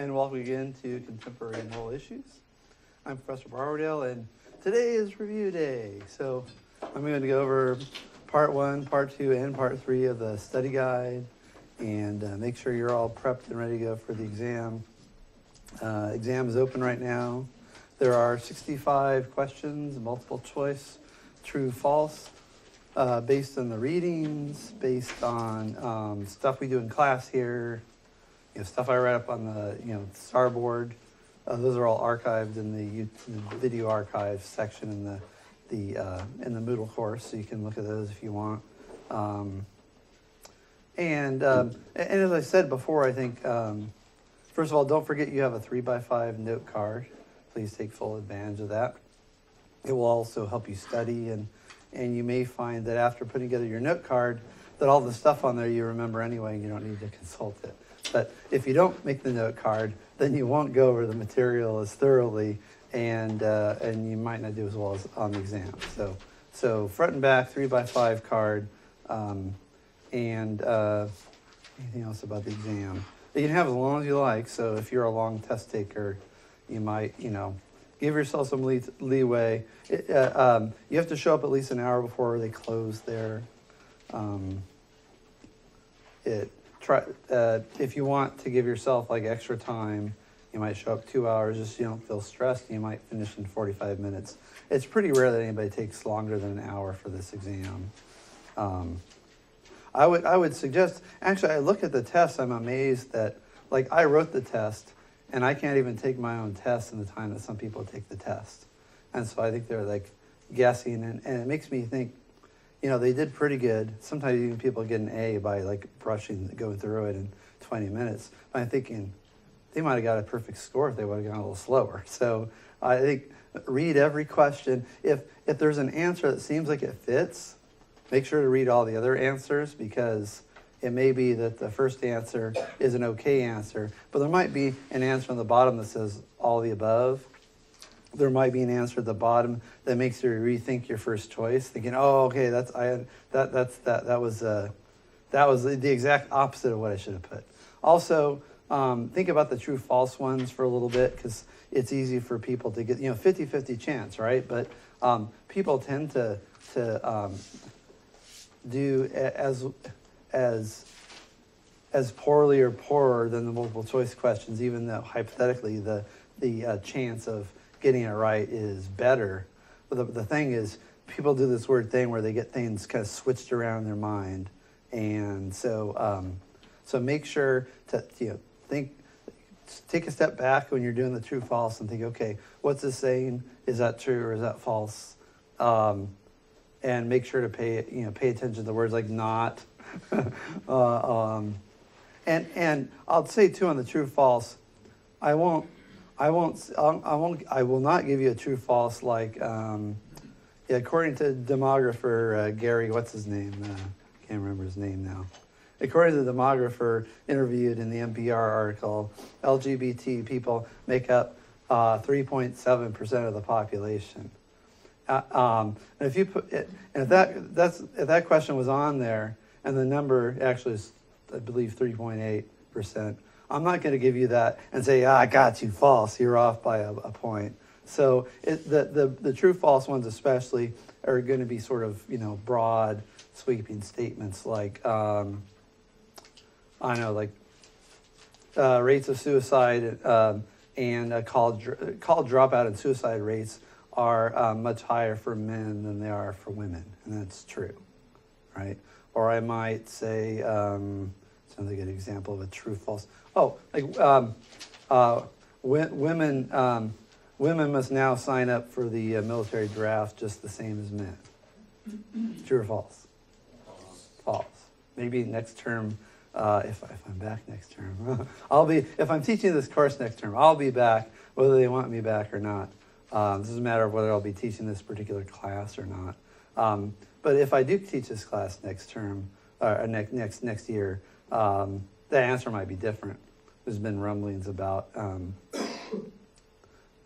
and welcome again to Contemporary Moral Issues. I'm Professor Barberdale, and today is review day. So I'm going to go over part 1, part 2, and part 3 of the study guide, and make sure you're all prepped and ready to go for the exam. Exam is open right now. There are 65 questions, multiple choice, true, false, based on the readings, based on stuff we do in class here, stuff I write up on the Starboard. Those are all archived in the video archive section in the Moodle course, so you can look at those if you want. And as I said before, I think first of all, don't forget you have a 3x5 note card. Please take full advantage of that. It will also help you study, and you may find that after putting together your note card, that all the stuff on there you remember anyway, and you don't need to consult it. But if you don't make the note card, then you won't go over the material as thoroughly, and you might not do as well as on the exam. So front and back 3x5 card, and anything else about the exam. You can have as long as you like. So if you're a long test taker, you might give yourself some leeway. You have to show up at least an hour before they close there. If you want to give yourself like extra time, you might show up 2 hours just so you don't feel stressed. You might finish in 45 minutes. It's pretty rare that anybody takes longer than an hour for this exam. I would suggest, actually, I look at the test, I'm amazed that, like, I wrote the test, and I can't even take my own test in the time that some people take the test. And so I think they're, like, guessing, and it makes me think, they did pretty good. Sometimes even people get an A by, like, going through it in 20 minutes. But I'm thinking, they might have got a perfect score if they would have gone a little slower. So I think read every question. If there's an answer that seems like it fits, make sure to read all the other answers, because it may be that the first answer is an okay answer, but there might be an answer on the bottom that says all the above. There might be an answer at the bottom that makes you rethink your first choice, thinking, "Oh, okay, that was the exact opposite of what I should have put." Also, think about the true false ones for a little bit, because it's easy for people to get 50-50 chance, right? But people tend to do as poorly or poorer than the multiple choice questions, even though hypothetically the chance of getting it right is better. But the thing is, people do this weird thing where they get things kind of switched around in their mind, and so make sure to take a step back when you're doing the true false and think, okay, what's this saying? Is that true or is that false? And make sure to pay attention to the words like not. And I'll say too on the true false, I will not give you a true false like according to demographer Gary, what's his name? Can't remember his name now. According to the demographer interviewed in the NPR article, LGBT people make up 3.7% of the population. And if you put it, and if that question was on there, and the number actually is, I believe, 3.8%, I'm not going to give you that and say, I got you, false. You're off by a point. So the true false ones especially are going to be sort of broad, sweeping statements like rates of suicide and college dropout and suicide rates are much higher for men than they are for women, and that's true, right? Or I might say, something good example of a true false. Oh, women must now sign up for the military draft just the same as men. True or false? False. Maybe next term, if I'm back next term, if I'm teaching this course next term, I'll be back whether they want me back or not. This is a matter of whether I'll be teaching this particular class or not. But if I do teach this class next term, or next year, the answer might be different. There's been rumblings about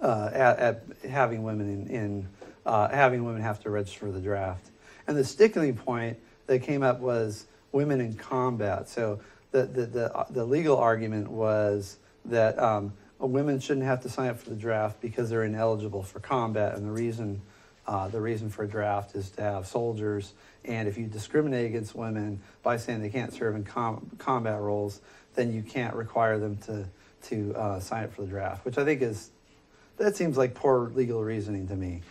having women having women have to register for the draft, and the sticking point that came up was women in combat. So the legal argument was that women shouldn't have to sign up for the draft because they're ineligible for combat, and the reason for a draft is to have soldiers. And if you discriminate against women by saying they can't serve in combat roles, then you can't require them to sign up for the draft, which I think that seems like poor legal reasoning to me.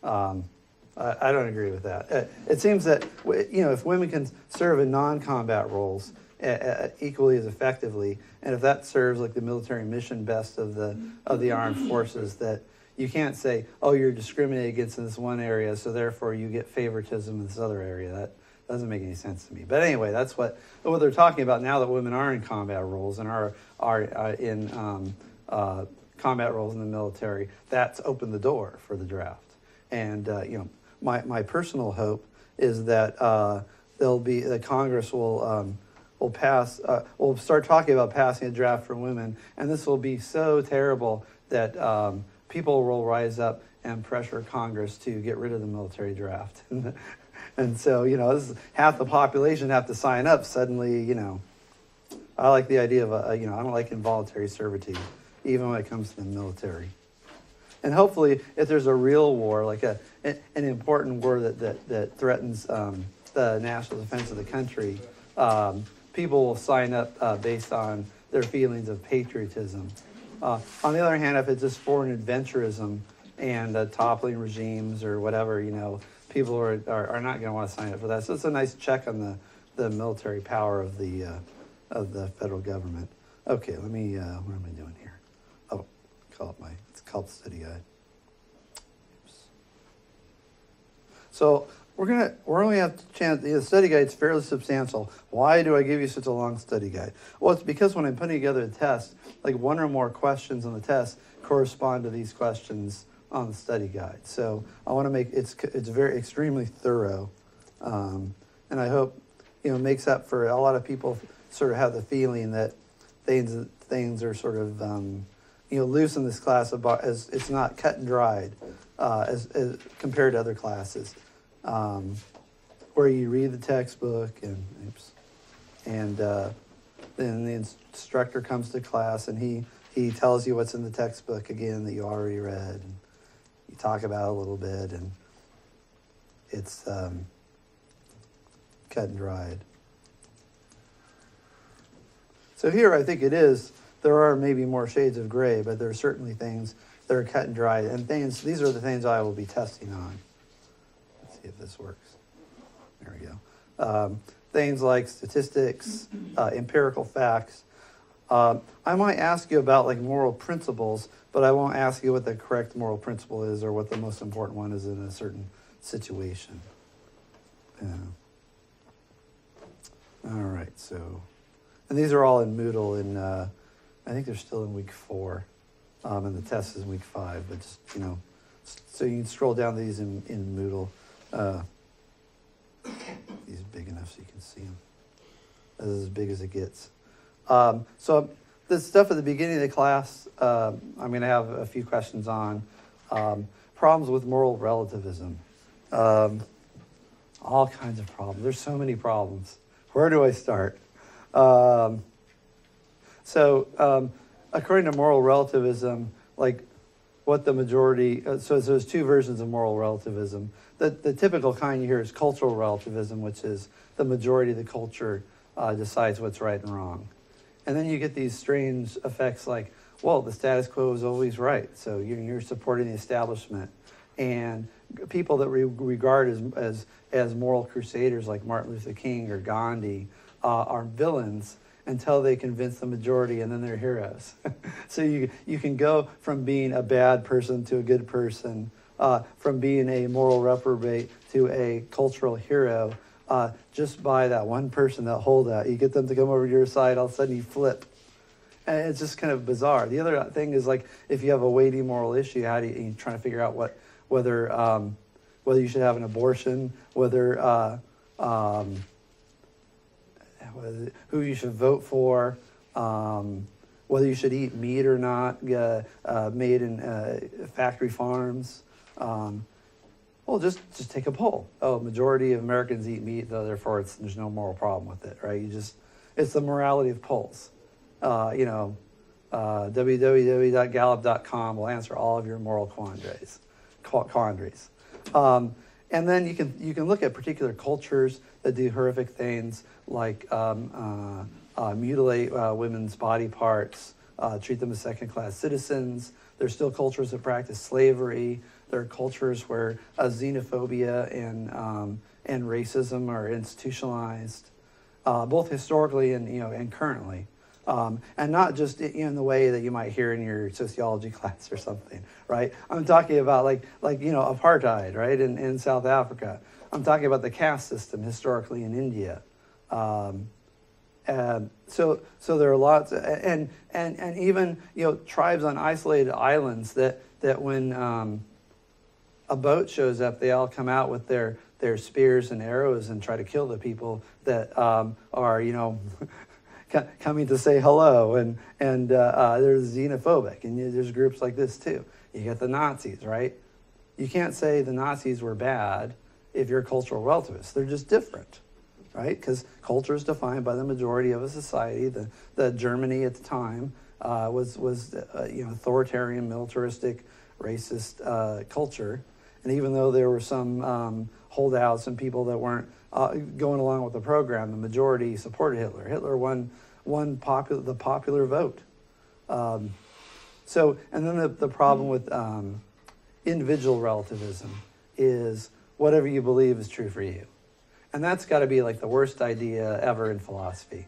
I don't agree with that. It seems that if women can serve in non-combat roles equally as effectively, and if that serves like the military mission best of the armed forces, that you can't say, oh, you're discriminated against in this one area, so therefore you get favoritism in this other area. That doesn't make any sense to me. But anyway, that's what they're talking about now that women are in combat roles and are in combat roles in the military. That's opened the door for the draft. And my personal hope is that the Congress will start talking about passing a draft for women, and this will be so terrible that people will rise up and pressure Congress to get rid of the military draft. And so, this is half the population have to sign up. Suddenly, I like the idea of I don't like involuntary servitude, even when it comes to the military. And hopefully, if there's a real war, like an important war that threatens the national defense of the country, people will sign up based on their feelings of patriotism. On the other hand, if it's just foreign adventurism and toppling regimes or whatever, people are not going to want to sign up for that. So it's a nice check on the military power of the federal government. Okay, let me. What am I doing here? Oh, it's called the study guide. Oops. So we're only have a chance. The study guide's fairly substantial. Why do I give you such a long study guide? Well, it's because when I'm putting together a test, like one or more questions on the test correspond to these questions on the study guide. So I want to make it's very extremely thorough, and I hope makes up for a lot of people sort of have the feeling that things are sort of loose in this class as it's not cut and dried as compared to other classes, where you read the textbook and then the instructor comes to class and he tells you what's in the textbook again that you already read, and you talk about it a little bit, and it's cut and dried. So here I think it is. There are maybe more shades of gray, but there are certainly things that are cut and dried. And these are the things I will be testing on. Let's see if this works. There we go. Things like statistics, empirical facts. I might ask you about like moral principles, but I won't ask you what the correct moral principle is or what the most important one is in a certain situation. All right, so, and these are all in Moodle, and I think they're still in week 4, and the test is in week 5, but just, so you can scroll down these in Moodle. These are big enough so you can see them. This is as big as it gets. So this stuff at the beginning of the class, I'm going to have a few questions on problems with moral relativism. All kinds of problems. There's so many problems. Where do I start? So according to moral relativism, like what the majority, so there's 2 versions of moral relativism. The typical kind you hear is cultural relativism, which is the majority of the culture decides what's right and wrong. And then you get these strange effects like, well, the status quo is always right. So you're supporting the establishment. And people that we regard as moral crusaders like Martin Luther King or Gandhi are villains until they convince the majority, and then they're heroes. So you can go from being a bad person to a good person, from being a moral reprobate to a cultural hero, just by that one person, that holdout. You get them to come over to your side, all of a sudden you flip. And it's just kind of bizarre. The other thing is like, if you have a weighty moral issue, how do you trying to figure out whether you should have an abortion, whether who you should vote for, whether you should eat meat or not, made in factory farms. Well, just take a poll. Oh, majority of Americans eat meat, though, therefore there's no moral problem with it, right? It's the morality of polls. www.gallup.com will answer all of your moral quandaries. And then you can look at particular cultures that do horrific things like mutilate women's body parts, treat them as second-class citizens. There's still cultures that practice slavery. There are cultures where xenophobia and racism are institutionalized, both historically and currently. And not just in the way that you might hear in your sociology class or something, right? I'm talking about like apartheid, right, in South Africa. I'm talking about the caste system historically in India. And so there are lots, and even tribes on isolated islands that when a boat shows up, they all come out with their spears and arrows and try to kill the people that are coming to say hello, and they're xenophobic, and there's groups like this too. You get the Nazis, right? You can't say the Nazis were bad if you're a cultural relativist. They're just different, right? Because culture is defined by the majority of a society. The Germany at the time was authoritarian, militaristic, racist culture, and even though there were some holdouts and people that weren't going along with the program, the majority supported Hitler. Hitler won the popular vote. And then the problem with individual relativism is whatever you believe is true for you. And that's got to be like the worst idea ever in philosophy.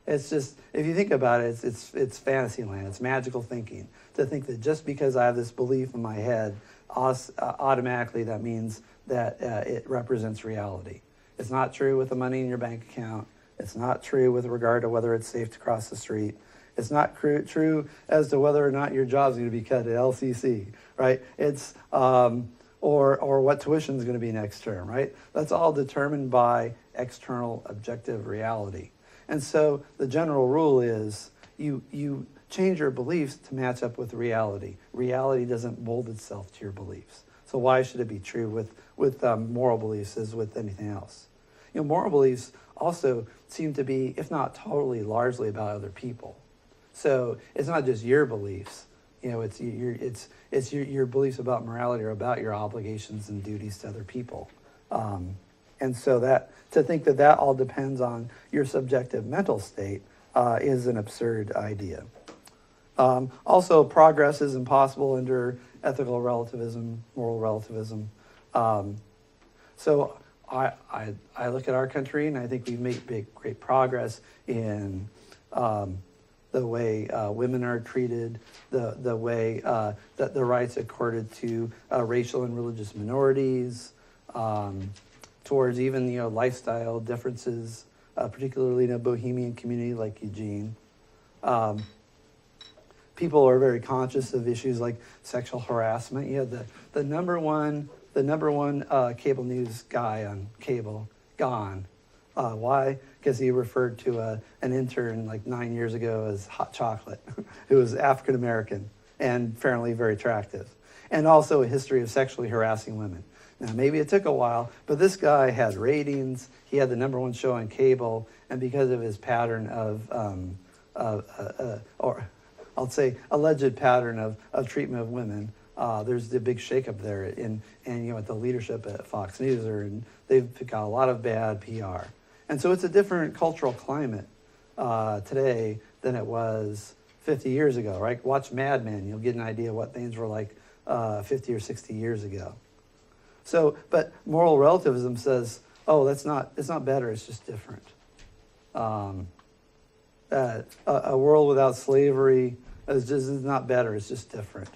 It's just, if you think about it, it's fantasy land. It's magical thinking. To think that just because I have this belief in my head, automatically that means that it represents reality. It's not true with the money in your bank account. It's not true with regard to whether it's safe to cross the street. It's not true as to whether or not your job's going to be cut at LCC, right? It's or what tuition is going to be next term, right? That's all determined by external objective reality. And so the general rule is you change your beliefs to match up with reality. Reality doesn't mold itself to your beliefs. So why should it be true with moral beliefs as with anything else? Moral beliefs also seem to be, if not totally, largely about other people. So it's not just your beliefs. It's your beliefs about morality or about your obligations and duties to other people. And so that to think that all depends on your subjective mental state is an absurd idea. Also, progress is impossible under ethical relativism, moral relativism. So I look at our country and I think we've made great progress in the way women are treated, the way that the rights accorded to racial and religious minorities, towards even lifestyle differences, particularly in a bohemian community like Eugene. People are very conscious of issues like sexual harassment. You had the number one cable news guy on cable gone. Why? Because he referred to an intern like 9 years ago as hot chocolate, who was African American and apparently very attractive, and also a history of sexually harassing women. Now, maybe it took a while, but this guy had ratings. He had the number one show on cable, and because of his pattern or I'll say alleged pattern of treatment of women, there's the big shakeup there, and at the leadership at Fox News, and they've got a lot of bad PR, and so it's a different cultural climate today than it was 50 years ago, right? Watch Mad Men, you'll get an idea what things were like 50 or 60 years ago. So, but moral relativism says, oh, it's not better, it's just different. A world without slavery is not better, it's just different.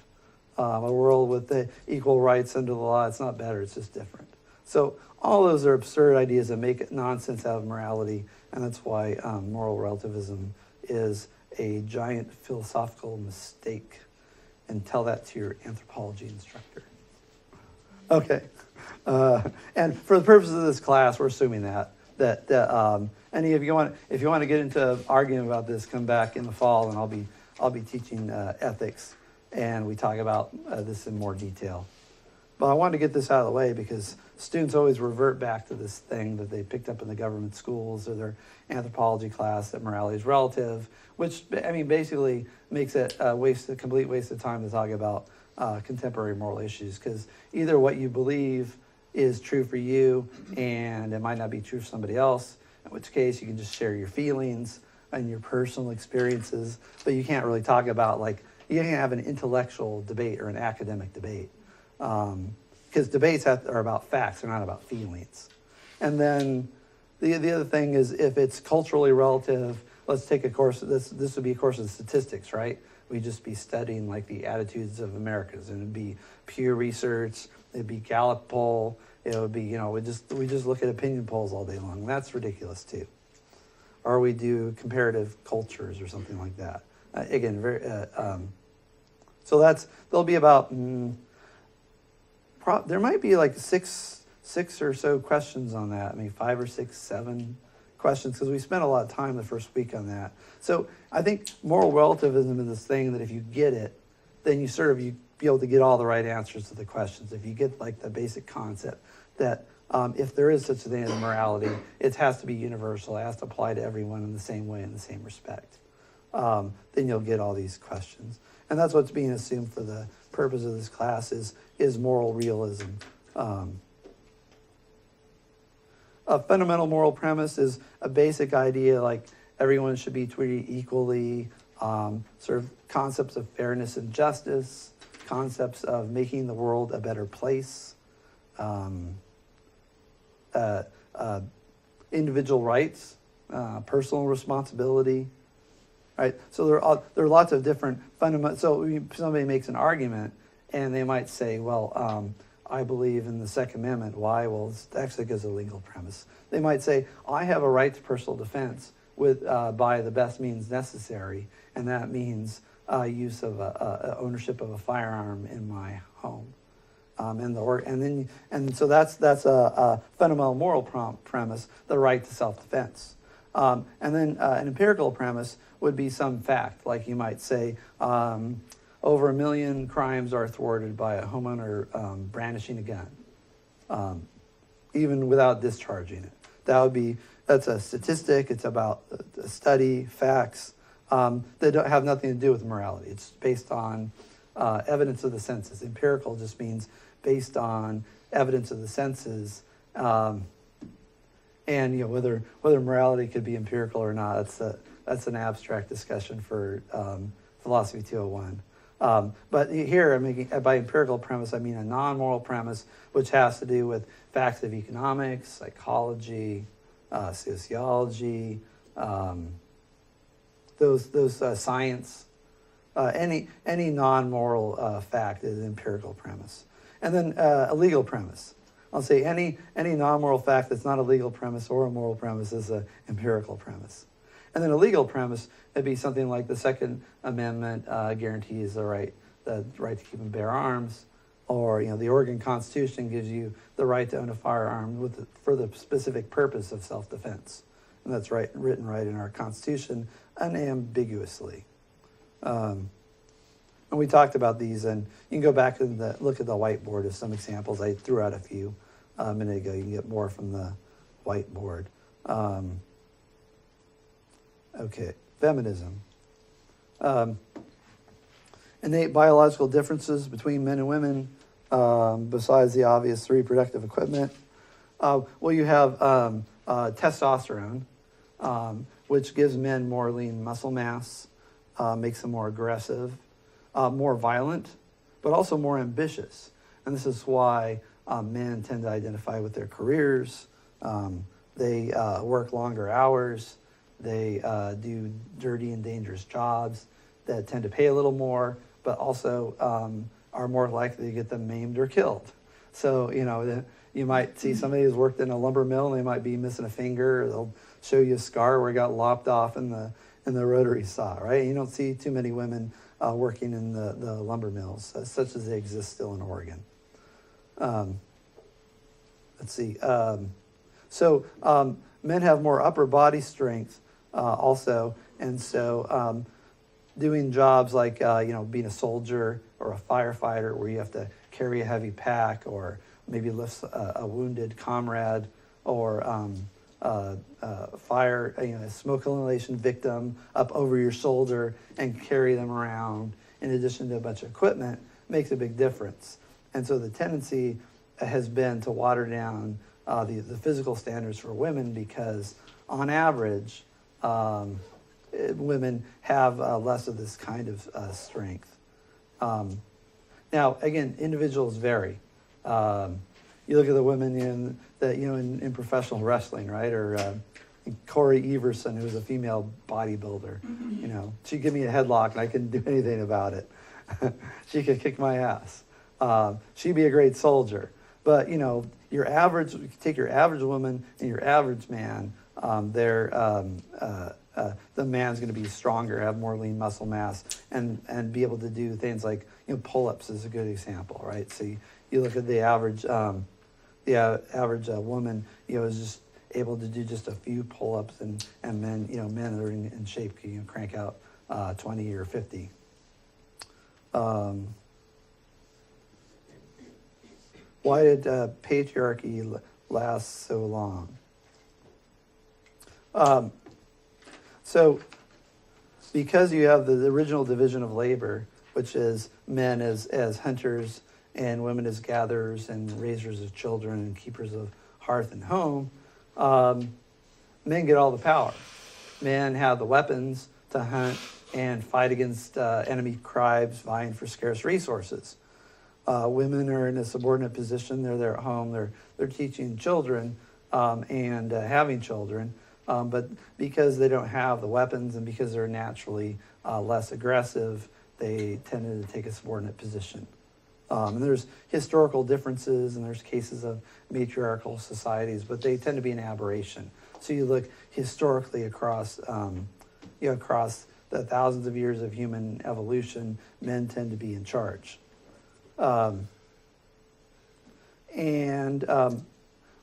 A world with the equal rights under the law, it's not better, it's just different. So all those are absurd ideas that make nonsense out of morality, and that's why moral relativism is a giant philosophical mistake. And tell that to your anthropology instructor. Okay. And for the purposes of this class, we're assuming that and if you want to get into arguing about this, come back in the fall, and I'll be teaching ethics, and we talk about this in more detail. But I wanted to get this out of the way because students always revert back to this thing that they picked up in the government schools or their anthropology class, that morality is relative, which, I mean, basically makes it a complete waste of time to talk about contemporary moral issues, because either what you believe is true for you and it might not be true for somebody else, in which case you can just share your feelings and your personal experiences, but you can't really talk about, like, you can't have an intellectual debate or an academic debate, because debates are about facts, they're not about feelings. And then the other thing is, if it's culturally relative, let's take a course, this would be a course of statistics, right? We'd just be studying like the attitudes of Americans, and it'd be Pew Research, it'd be Gallup poll, it would be, we just look at opinion polls all day long. That's ridiculous too. Or we do comparative cultures or something like that. Again, so there'll be about, there might be like six or so questions on that. I mean, 5 or 6, 7 questions, because we spent a lot of time the first week on that. So I think moral relativism is this thing that if you get it, then you be able to get all the right answers to the questions. If you get like the basic concept that if there is such a thing as morality, it has to be universal, it has to apply to everyone in the same way, in the same respect, then you'll get all these questions. And that's what's being assumed for the purpose of this class is moral realism. A fundamental moral premise is a basic idea like everyone should be treated equally, sort of concepts of fairness and justice, concepts of making the world a better place, individual rights, personal responsibility, right? So there are lots of different fundamental. So somebody makes an argument, and they might say, well, I believe in the Second Amendment. Why? Well, it's actually because of legal premise. They might say, I have a right to personal defense by the best means necessary, and that means use of ownership of a firearm in my home. So that's a fundamental moral premise, the right to self-defense. And then an empirical premise would be some fact, like you might say, over 1 million crimes are thwarted by a homeowner brandishing a gun, even without discharging it. That's a statistic. It's about a study, facts that don't have nothing to do with morality. It's based on evidence of the senses. Empirical just means based on evidence of the senses, and whether morality could be empirical or not. That's an abstract discussion for Philosophy 201. But here, I'm making, by empirical premise, I mean a non-moral premise, which has to do with facts of economics, psychology, sociology, those science. Any non-moral fact is an empirical premise. And then a legal premise. I'll say any non-moral fact that's not a legal premise or a moral premise is an empirical premise. And then a legal premise would be something like the Second Amendment guarantees the right to keep and bear arms, or the Oregon Constitution gives you the right to own a firearm for the specific purpose of self-defense, and that's written right in our Constitution unambiguously. And we talked about these, and you can go back and look at the whiteboard of some examples. I threw out a few a minute ago. You can get more from the whiteboard. Okay, feminism. Innate biological differences between men and women, besides the obvious reproductive equipment. Well, you have testosterone, which gives men more lean muscle mass, makes them more aggressive, more violent, but also more ambitious. And this is why men tend to identify with their careers. They work longer hours. They do dirty and dangerous jobs that tend to pay a little more, but also are more likely to get them maimed or killed. So, you might see somebody who's worked in a lumber mill, and they might be missing a finger. They'll show you a scar where it got lopped off in the rotary saw, right? You don't see too many women working in the lumber mills, such as they exist still in Oregon. Let's see. So men have more upper body strength also, and so doing jobs like being a soldier or a firefighter, where you have to carry a heavy pack, or maybe lifts a wounded comrade, or fire, a smoke inhalation victim up over your shoulder and carry them around in addition to a bunch of equipment makes a big difference. And so the tendency has been to water down the physical standards for women because, on average, women have less of this kind of strength. Now, again, individuals vary. You look at the women in professional wrestling, right? Or Corey Everson, who's a female bodybuilder. She'd give me a headlock and I couldn't do anything about it. She could kick my ass. She'd be a great soldier. But your average, take your average woman and your average man. The man's going to be stronger, have more lean muscle mass, and be able to do things like pull-ups is a good example, right? So you look at the average woman, is just able to do just a few pull-ups, and men that are in shape can crank out 20 or 50. Why did patriarchy last so long? So because you have the original division of labor, which is men as hunters and women as gatherers and raisers of children and keepers of hearth and home, men get all the power. Men have the weapons to hunt and fight against enemy tribes vying for scarce resources. Women are in a subordinate position. They're there at home. They're teaching children and having children. But because they don't have the weapons and because they're naturally less aggressive, they tended to take a subordinate position. And there's historical differences and there's cases of matriarchal societies, but they tend to be an aberration. So you look historically across, across the thousands of years of human evolution, men tend to be in charge.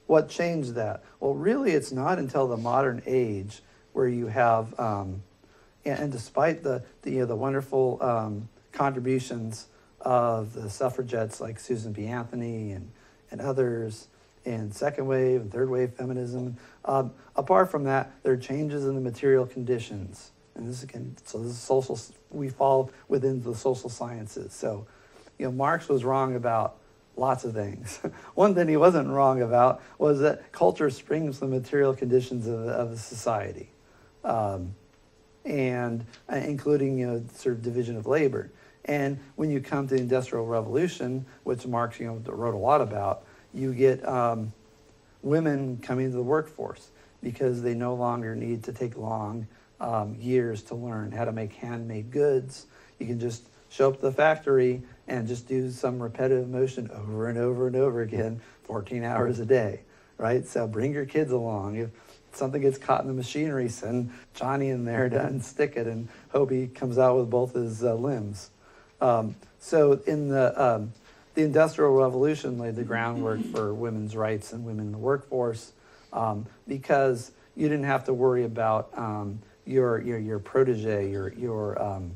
What changed that? Well, really, it's not until the modern age where you have, and despite the wonderful contributions of the suffragettes like Susan B. Anthony and others in second wave and third wave feminism, apart from that, there are changes in the material conditions. And this is social. We fall within the social sciences. So, Marx was wrong about lots of things. One thing he wasn't wrong about was that culture springs from the material conditions of a society, and including sort of division of labor. And when you come to the Industrial Revolution, which Marx wrote a lot about, you get women coming to the workforce because they no longer need to take long years to learn how to make handmade goods. You can just show up to the factory and just do some repetitive motion over and over and over again, 14 hours a day, right? So bring your kids along. If something gets caught in the machinery, send Johnny in there to unstick it and hope he comes out with both his limbs. So in the Industrial Revolution laid the groundwork for women's rights and women in the workforce, because you didn't have to worry about your protege, your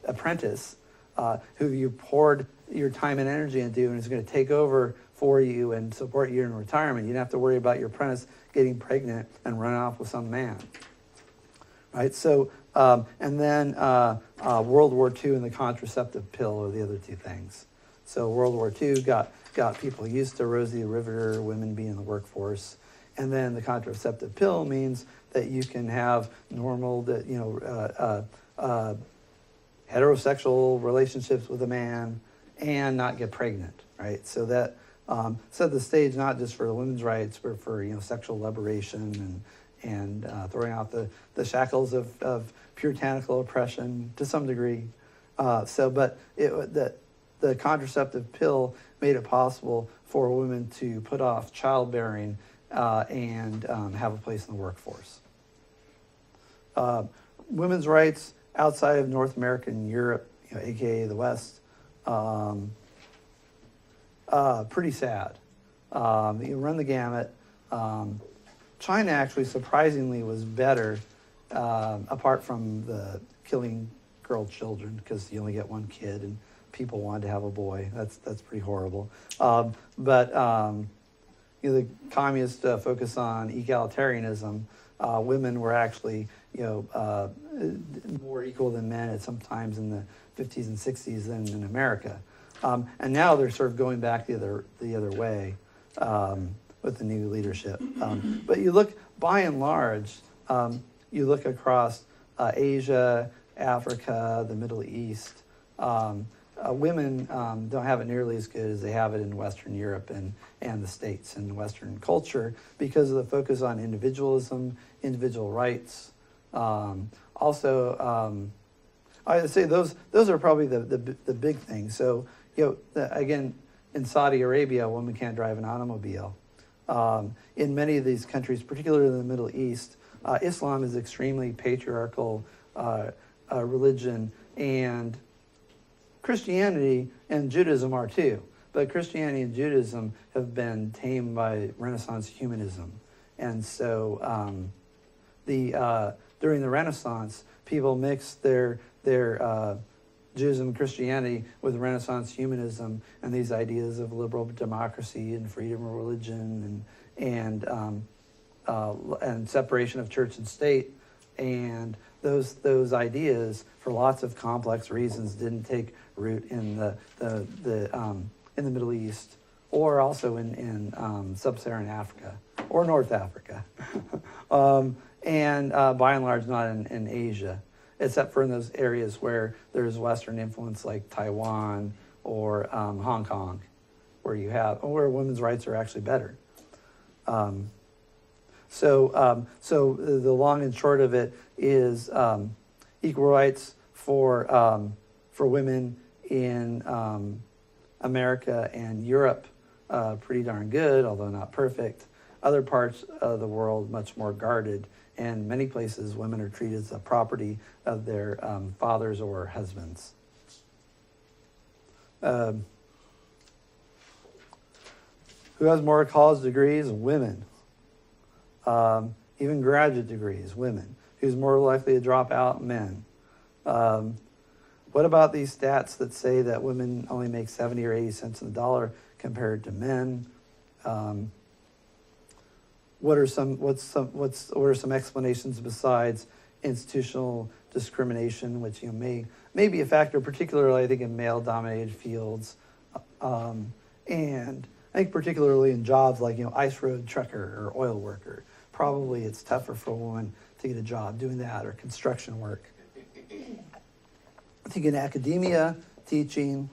apprentice, who you poured your time and energy into and is going to take over for you and support you in retirement. You didn't have to worry about your apprentice getting pregnant and running off with some man. Right? So, and then World War II and the contraceptive pill are the other two things. So World War II got people used to Rosie the Riveter, women being in the workforce. And then the contraceptive pill means that you can have normal, heterosexual relationships with a man and not get pregnant, right? So that set the stage not just for women's rights, but for sexual liberation and throwing out the shackles of puritanical oppression to some degree. But the contraceptive pill made it possible for women to put off childbearing and have a place in the workforce. Women's rights outside of North America and Europe, aka the West, pretty sad. You run the gamut. China actually surprisingly was better, apart from the killing girl children because you only get one kid and people wanted to have a boy. That's pretty horrible. But the communists focus on egalitarianism. Women were actually more equal than men at some times in the 50s and 60s than in America. And now they're sort of going back the other way with the new leadership. But you look, by and large, you look across Asia, Africa, the Middle East, women don't have it nearly as good as they have it in Western Europe and the States and Western culture because of the focus on individualism, individual rights. Also, I would say those are probably the big things. So, again, in Saudi Arabia, a woman can't drive an automobile. In many of these countries, particularly in the Middle East, Islam is extremely patriarchal religion, and Christianity and Judaism are too. But Christianity and Judaism have been tamed by Renaissance humanism. And so during the Renaissance, people mixed their Judaism and Christianity with Renaissance humanism and these ideas of liberal democracy and freedom of religion and separation of church and state. And those ideas, for lots of complex reasons, didn't take root in the Middle East, or also in sub-Saharan Africa or North Africa, and by and large not in Asia, except for in those areas where there's Western influence, like Taiwan or Hong Kong, where women's rights are actually better. So the long and short of it is equal rights for women in America and Europe, pretty darn good, although not perfect. Other parts of the world, much more guarded. And many places, women are treated as a property of their fathers or husbands. Who has more college degrees? Women. Even graduate degrees, women. Who's more likely to drop out? Men. What about these stats that say that women only make 70 or 80 cents on the dollar compared to men? What are some explanations besides institutional discrimination, which may be a factor, particularly I think in male-dominated fields, and I think particularly in jobs like ice road trucker or oil worker. Probably it's tougher for a woman to get a job doing that, or construction work. I think in academia, teaching,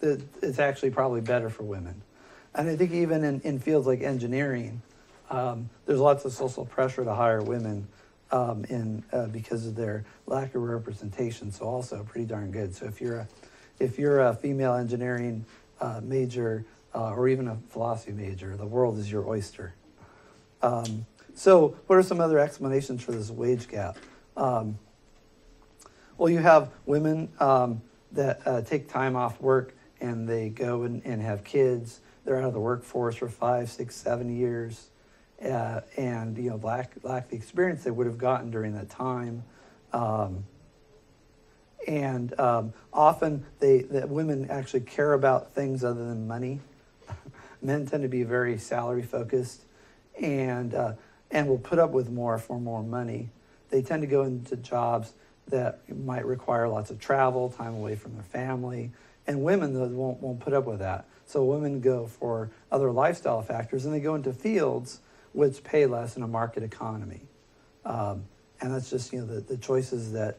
it's actually probably better for women. And I think even in fields like engineering, there's lots of social pressure to hire women because of their lack of representation. So also pretty darn good. So if you're a female engineering major or even a philosophy major, the world is your oyster. So what are some other explanations for this wage gap? Well, you have women that take time off work and they go and have kids. They're out of the workforce for 5, 6, 7 years, and lack the experience they would have gotten during that time. And often the women actually care about things other than money. Men tend to be very salary focused, and will put up with more for more money. They tend to go into jobs that might require lots of travel, time away from their family, and women won't put up with that. So women go for other lifestyle factors, and they go into fields which pay less in a market economy. And that's just the choices that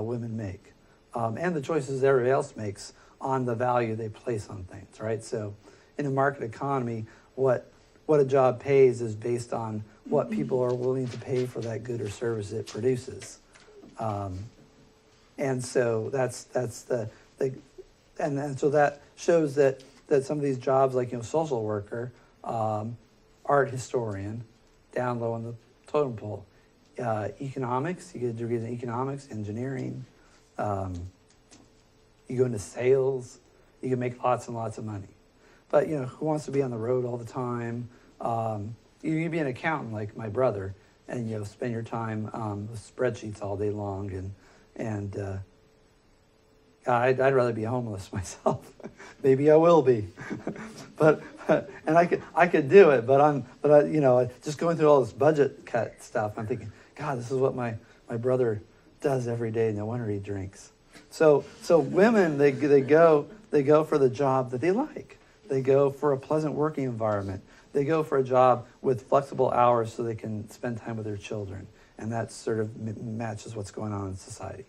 women make, and the choices everybody else makes on the value they place on things, right? So in a market economy, what a job pays is based on what people are willing to pay for that good or service it produces. And so so that shows that some of these jobs, like social worker, art historian, down low on the totem pole, economics, you get a degree in economics, engineering, you go into sales, you can make lots and lots of money. But who wants to be on the road all the time? You can be an accountant like my brother, and spend your time with spreadsheets all day long, and I'd rather be homeless myself. Maybe I will be, but and I could do it, but I just going through all this budget cut stuff. I'm thinking, God, this is what my brother does every day. No wonder he drinks. So women, they go for the job that they like. They go for a pleasant working environment. They go for a job with flexible hours so they can spend time with their children, and that sort of matches what's going on in society.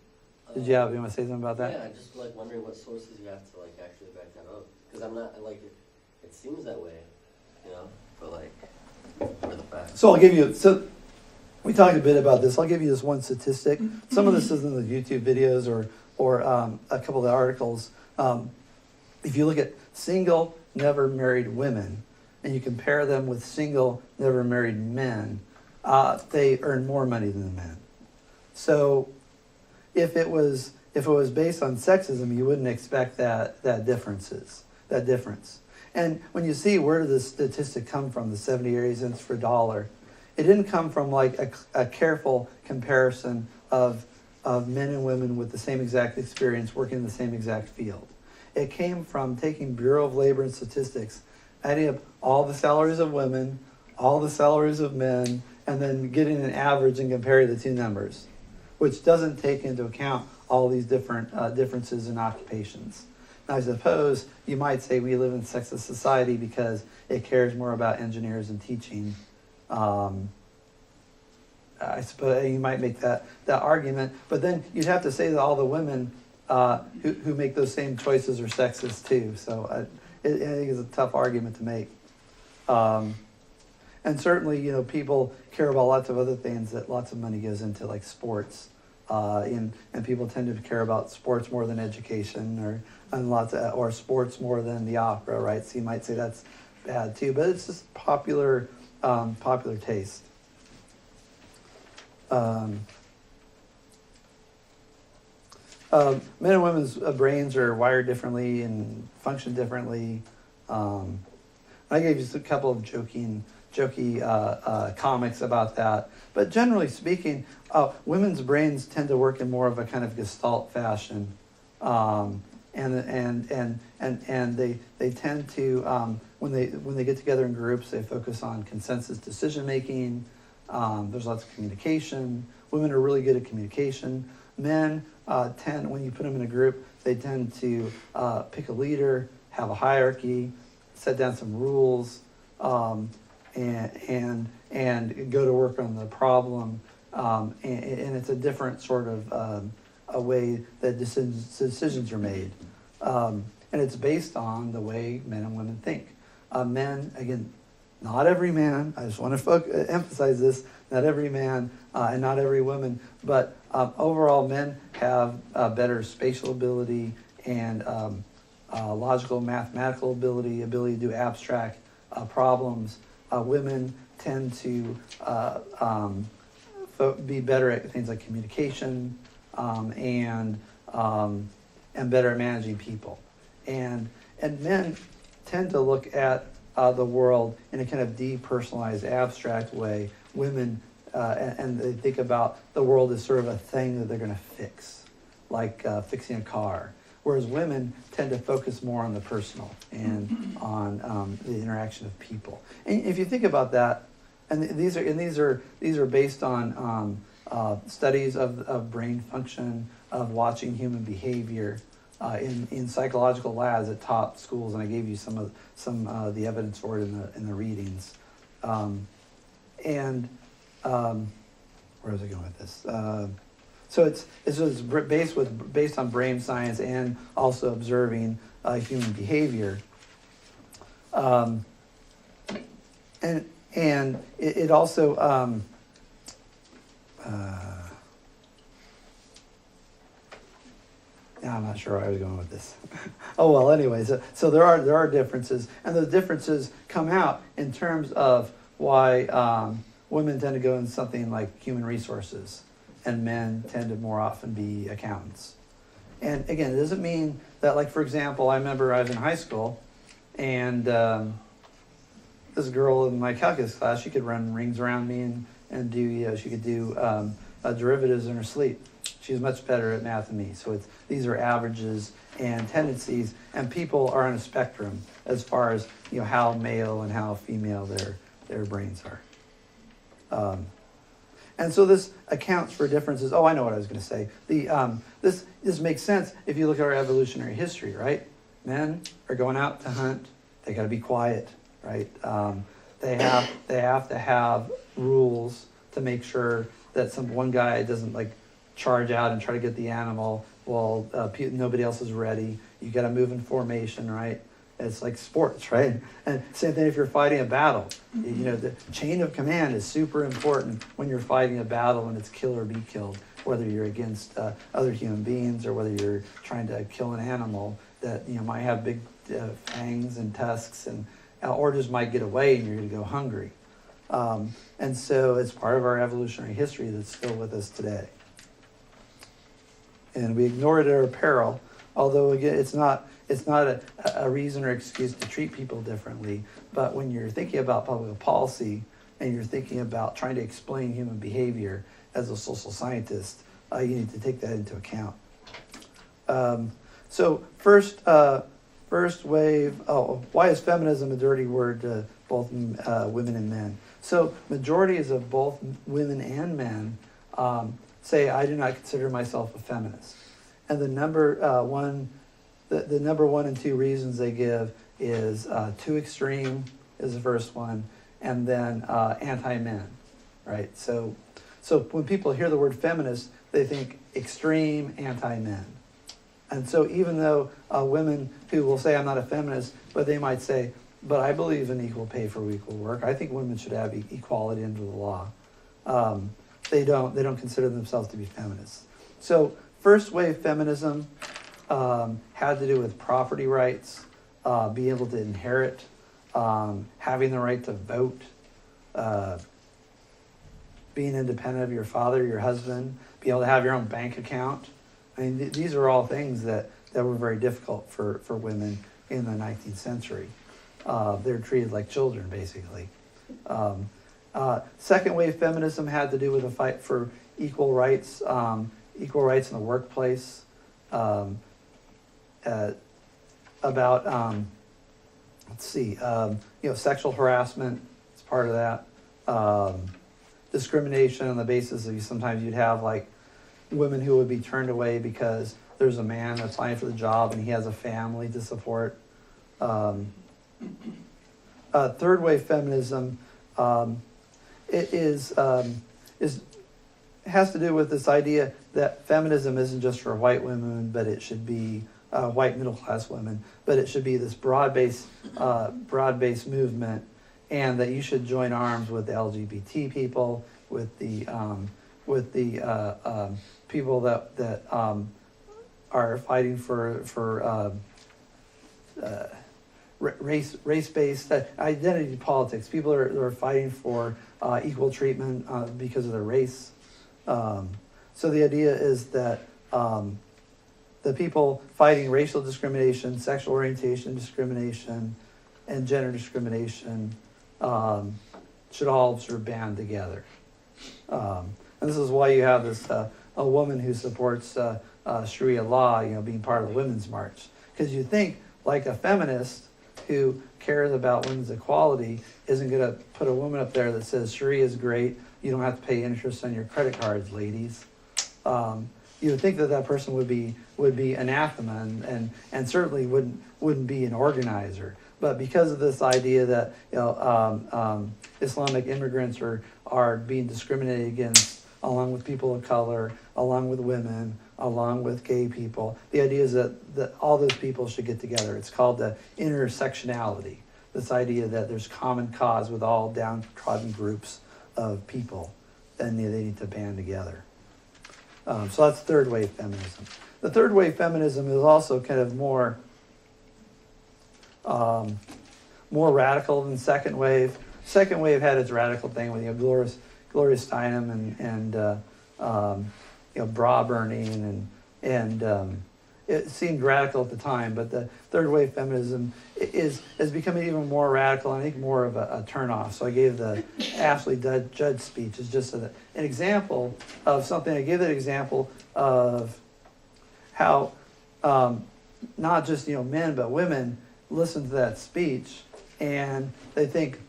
You want to say something about that? Yeah, I'm just wondering what sources you have to actually back that up, because I'm not it seems that way, but for the facts. So I'll give you. So we talked a bit about this. I'll give you this one statistic. Some of this is in the YouTube videos or a couple of the articles. If you look at single, never married women, and you compare them with single, never married men, they earn more money than the men. So if it was based on sexism, you wouldn't expect that difference. And when you see where did this statistic come from, the 70 cents for a dollar, it didn't come from a careful comparison of men and women with the same exact experience working in the same exact field. It came from taking Bureau of Labor and Statistics, adding up all the salaries of women, all the salaries of men, and then getting an average and comparing the two numbers, which doesn't take into account all these different differences in occupations. Now, I suppose you might say we live in sexist society because it cares more about engineers and teaching. I suppose you might make that argument, but then you'd have to say that all the women who make those same choices are sexist too. So I think it's a tough argument to make. And certainly, people care about lots of other things that lots of money goes into, like sports. And people tend to care about sports more than education, or sports more than the opera, right? So you might say that's bad too, but it's just popular taste. Men and women's brains are wired differently and function differently. I gave you a couple of jokey comics about that, but generally speaking, women's brains tend to work in more of a kind of Gestalt fashion, and they tend to when they get together in groups, they focus on consensus decision making. There's lots of communication. Women are really good at communication. Men tend, when you put them in a group, they tend to pick a leader, have a hierarchy, set down some rules, and go to work on the problem. And it's a different sort of a way that decisions are made. And it's based on the way men and women think. Men, again, not every man, I just want to emphasize this, not every man and not every woman, but overall men have better spatial ability and logical, mathematical ability to do abstract problems. Women tend to be better at things like communication and better at managing people. And men tend to look at the world in a kind of depersonalized, abstract way. Women, and they think about the world as sort of a thing that they're going to fix, like fixing a car. Whereas women tend to focus more on the personal and on the interaction of people. And if you think about that, and these are based on studies of brain function, of watching human behavior in psychological labs at top schools, and I gave you some of the evidence for it in the readings. Where was I going with this? So it's based on brain science and also observing human behavior, and it also I'm not sure where I was going with this. Oh well, anyway, so there are differences, and those differences come out in terms of why women tend to go in something like human resources, and men tend to more often be accountants. And again, it doesn't mean that, like, for example, I remember I was in high school, and this girl in my calculus class, she could run rings around me and do, she could do derivatives in her sleep. She's much better at math than me. So these are averages and tendencies, and people are on a spectrum as far as how male and how female their brains are. And so this accounts for differences. Oh, I know what I was going to say. This makes sense if you look at our evolutionary history, right? Men are going out to hunt. They got to be quiet, right? They have to have rules to make sure that one guy doesn't like charge out and try to get the animal while nobody else is ready. You got to move in formation, right? It's like sports, right? And same thing if you're fighting a battle. The chain of command is super important when you're fighting a battle and it's kill or be killed, whether you're against other human beings or whether you're trying to kill an animal that might have big fangs and tusks, and or just might get away and you're going to go hungry. And so it's part of our evolutionary history that's still with us today. And we ignore it at our peril, although again, it's not a reason or excuse to treat people differently. But when you're thinking about public policy and you're thinking about trying to explain human behavior as a social scientist, you need to take that into account. So first wave, why is feminism a dirty word to both women and men? So majorities of both women and men say, I do not consider myself a feminist. And the number one and two reasons they give is too extreme is the first one, and then anti-men, right? So when people hear the word feminist, they think extreme anti-men. And so even though women who will say, I'm not a feminist, but they might say, but I believe in equal pay for equal work. I think women should have equality under the law. They don't consider themselves to be feminists. So first wave feminism had to do with property rights, being able to inherit, having the right to vote, being independent of your father, your husband, being able to have your own bank account. I mean, these are all things that were very difficult for women in the 19th century. They're treated like children, basically. Second wave feminism had to do with a fight for equal rights in the workplace, sexual harassment is part of that. Discrimination on the basis of sometimes you'd have like women who would be turned away because there's a man that's applying for the job and he has a family to support. Third wave feminism has to do with this idea that feminism isn't just for white women, but it should be white middle class women, but it should be this broad-based movement, and that you should join arms with the LGBT people, with the people that are fighting for race-based identity politics. People are fighting for equal treatment because of their race. So the idea is that the people fighting racial discrimination, sexual orientation discrimination, and gender discrimination should all sort of band together. And this is why you have this a woman who supports Sharia law, being part of the Women's March, because you think like a feminist who cares about women's equality isn't going to put a woman up there that says Sharia is great. You don't have to pay interest on your credit cards, ladies. You would think that person would be anathema and certainly wouldn't be an organizer. But because of this idea that Islamic immigrants are being discriminated against, along with people of color, along with women, along with gay people, the idea is that all those people should get together. It's called the intersectionality. This idea that there's common cause with all downtrodden groups of people, and they need to band together. So that's third wave feminism. The third wave feminism is also kind of more radical than second wave. Second wave had its radical thing with Gloria Steinem and bra burning and it seemed radical at the time, but the third wave feminism is becoming even more radical, and I think more of a turnoff. So I gave the Ashley Judd speech as just an example of something. I gave that example of how not just men but women listen to that speech and they think,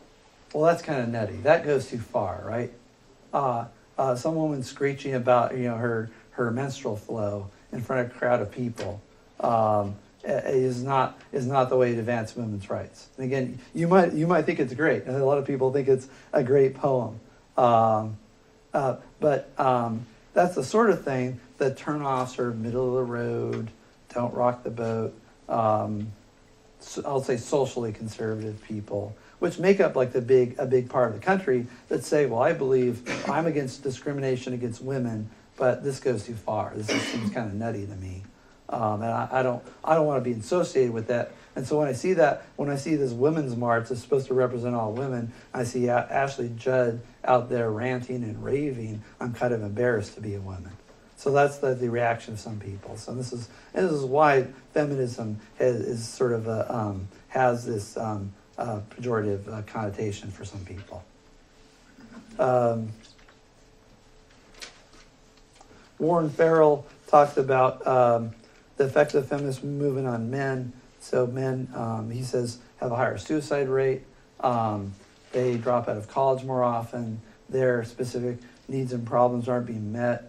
well, that's kind of nutty. That goes too far, right? Some woman screeching about her menstrual flow in front of a crowd of people is not the way to advance women's rights. And again, you might think it's great, and a lot of people think it's a great poem, but that's the sort of thing that turnoffs are middle of the road, don't rock the boat. I'll say socially conservative people, which make up like a big part of the country that say, well, I believe I'm against discrimination against women, but this goes too far. This just seems kind of nutty to me, and I don't want to be associated with that. And so when I see this women's march that's supposed to represent all women, I see Ashley Judd out there ranting and raving, I'm kind of embarrassed to be a woman. So that's the reaction of some people. So this is why feminism is sort of has this pejorative connotation for some people. Warren Farrell talked about the effect of the feminist movement on men. So men, he says, have a higher suicide rate. They drop out of college more often. Their specific needs and problems aren't being met.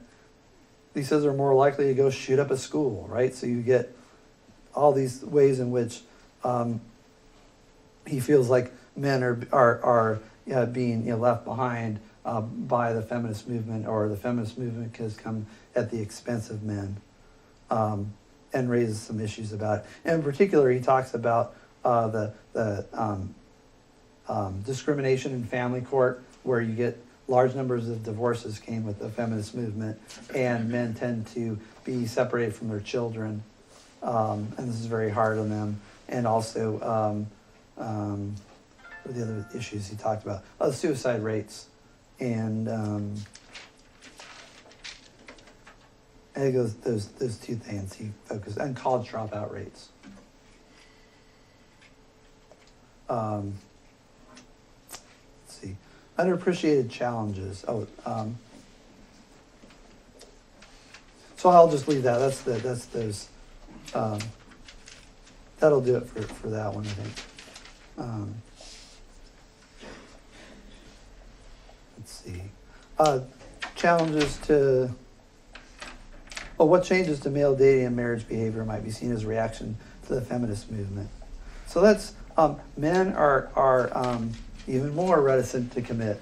He says they're more likely to go shoot up a school, right? So you get all these ways in which he feels like men are being left behind by the feminist movement, or the feminist movement has come at the expense of men, and raises some issues about it. And in particular, he talks about the discrimination in family court, where you get large numbers of divorces came with the feminist movement, and men tend to be separated from their children, and this is very hard on them. And also, what are the other issues he talked about? Oh, the suicide rates, and I think those two things he focused, and college dropout rates. Let's see. Underappreciated challenges. So I'll just leave that. That's those. That'll do it for that one, I think. Let's see. Challenges to. Well, what changes to male dating and marriage behavior might be seen as a reaction to the feminist movement? So that's men are even more reticent to commit,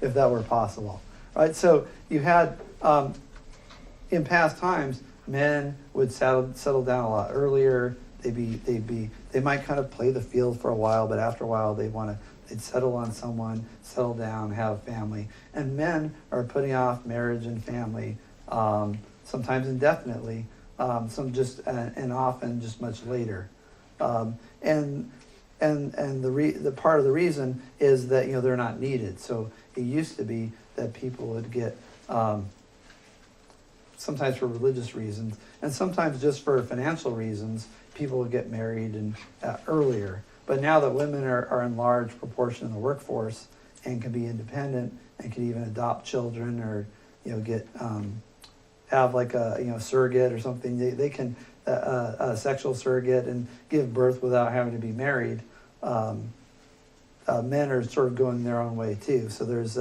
if that were possible, right? So you had in past times, men would settle down a lot earlier. They might kind of play the field for a while, but after a while they'd settle on someone, settle down, have a family. And men are putting off marriage and family, sometimes indefinitely, and often just much later. And the part of the reason is that they're not needed. So it used to be that people would get sometimes for religious reasons, and sometimes just for financial reasons, people would get married and earlier. But now that women are in large proportion in the workforce and can be independent and can even adopt children, or get have like a surrogate or something, they can a sexual surrogate and give birth without having to be married. Men are sort of going their own way too. So there's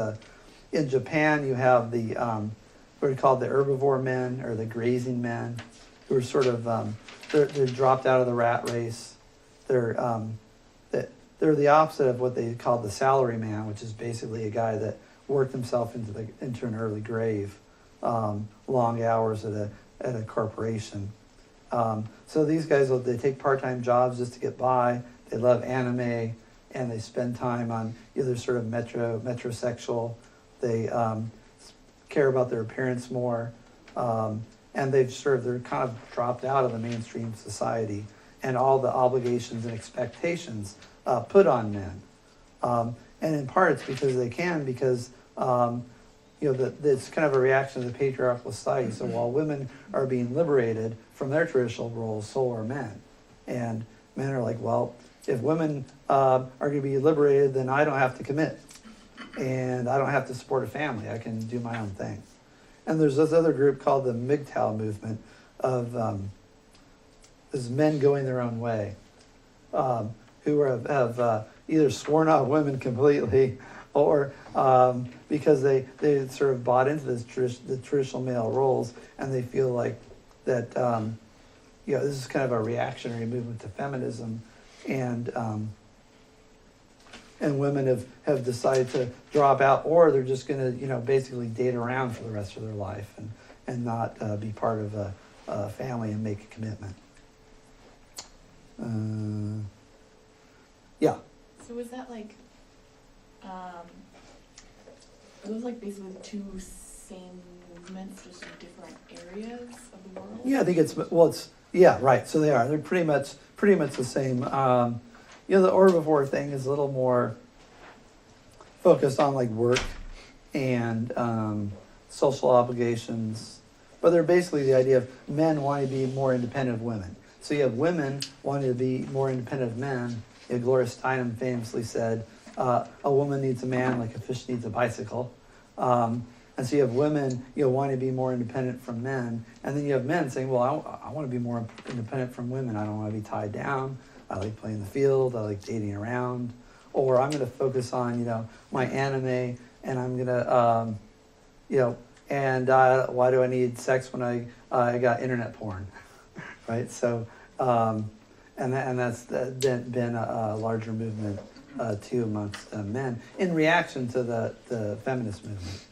in Japan you have the what are called the herbivore men, or the grazing men, who are sort of they're dropped out of the rat race. They're the opposite of what they call the salary man, which is basically a guy that worked himself into an early grave, long hours at a corporation. So these guys, they take part-time jobs just to get by. They love anime, and they spend time on either sort of metrosexual. They care about their appearance more, and they're kind of dropped out of the mainstream society and all the obligations and expectations put on men. And in part, it's because they can, because it's kind of a reaction to the patriarchal society. So while women are being liberated from their traditional roles, so are men. And men are like, well, if women are going to be liberated, then I don't have to commit. And I don't have to support a family. I can do my own thing. And there's this other group called the MGTOW movement of is men going their own way, who have either sworn off women completely or because they sort of bought into the traditional male roles, and they feel like that this is kind of a reactionary movement to feminism, and women have decided to drop out, or they're just going to basically date around for the rest of their life and not be part of a family and make a commitment. Yeah. So is that like, are those like basically the two same movements, just in different areas of the world? Yeah, I think it's yeah, right. So they are. They're pretty much the same. The Herbivore thing is a little more focused on like work and social obligations, but they're basically the idea of men wanting to be more independent of women. So you have women wanting to be more independent of men. Gloria Steinem famously said, "A woman needs a man like a fish needs a bicycle." And so you have women, wanting to be more independent from men, and then you have men saying, "Well, I want to be more independent from women. I don't want to be tied down. I like playing the field. I like dating around, or I'm going to focus on, my anime, and I'm going to, why do I need sex when I got internet porn, right?" So, and that's been a larger movement too amongst men in reaction to the feminist movement.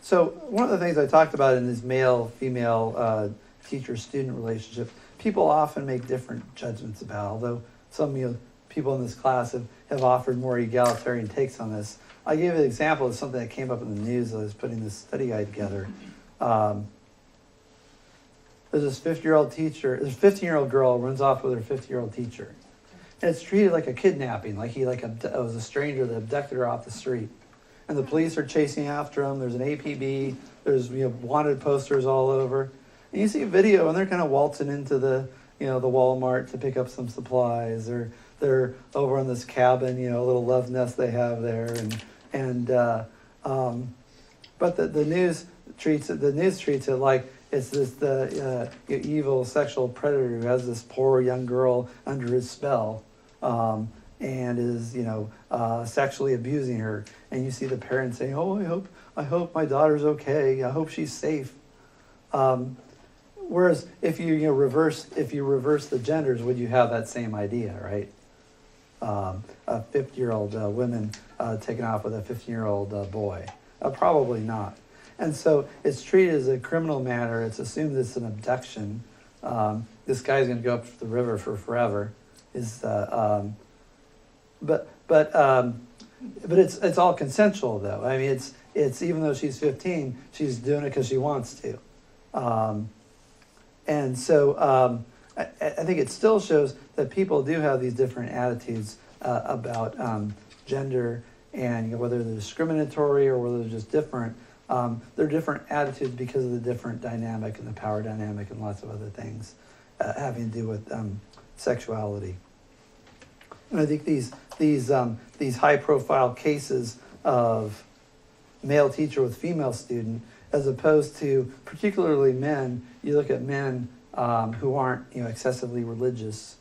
So one of the things I talked about in this male-female teacher-student relationship, people often make different judgments about, although some people in this class have offered more egalitarian takes on this. I gave an example of something that came up in the news as I was putting this study guide together. There's this 50-year-old teacher, this 15-year-old girl runs off with her 50-year-old teacher. And it's treated like a kidnapping, like it was a stranger that abducted her off the street. And the police are chasing after him. There's an APB. There's wanted posters all over. And you see a video, and they're kind of waltzing into the the Walmart to pick up some supplies. They're over in this cabin, a little love nest they have there, but the news treats it like it's the evil sexual predator who has this poor young girl under his spell. And is sexually abusing her, and you see the parents saying, "Oh, I hope my daughter's okay. I hope she's safe." Whereas if you reverse the genders, would you have that same idea, right? A 50-year-old woman taken off with a 15-year-old boy, probably not. And so it's treated as a criminal matter. It's assumed it's an abduction. This guy's going to go up the river for forever. But it's all consensual, though. I mean, it's even though she's 15, she's doing it because she wants to, and so I think it still shows that people do have these different attitudes about gender, and whether they're discriminatory or whether they're just different. They're different attitudes because of the different dynamic and the power dynamic and lots of other things having to do with sexuality. And I think these high-profile cases of male teacher with female student, as opposed to particularly men, you look at men who aren't excessively religious,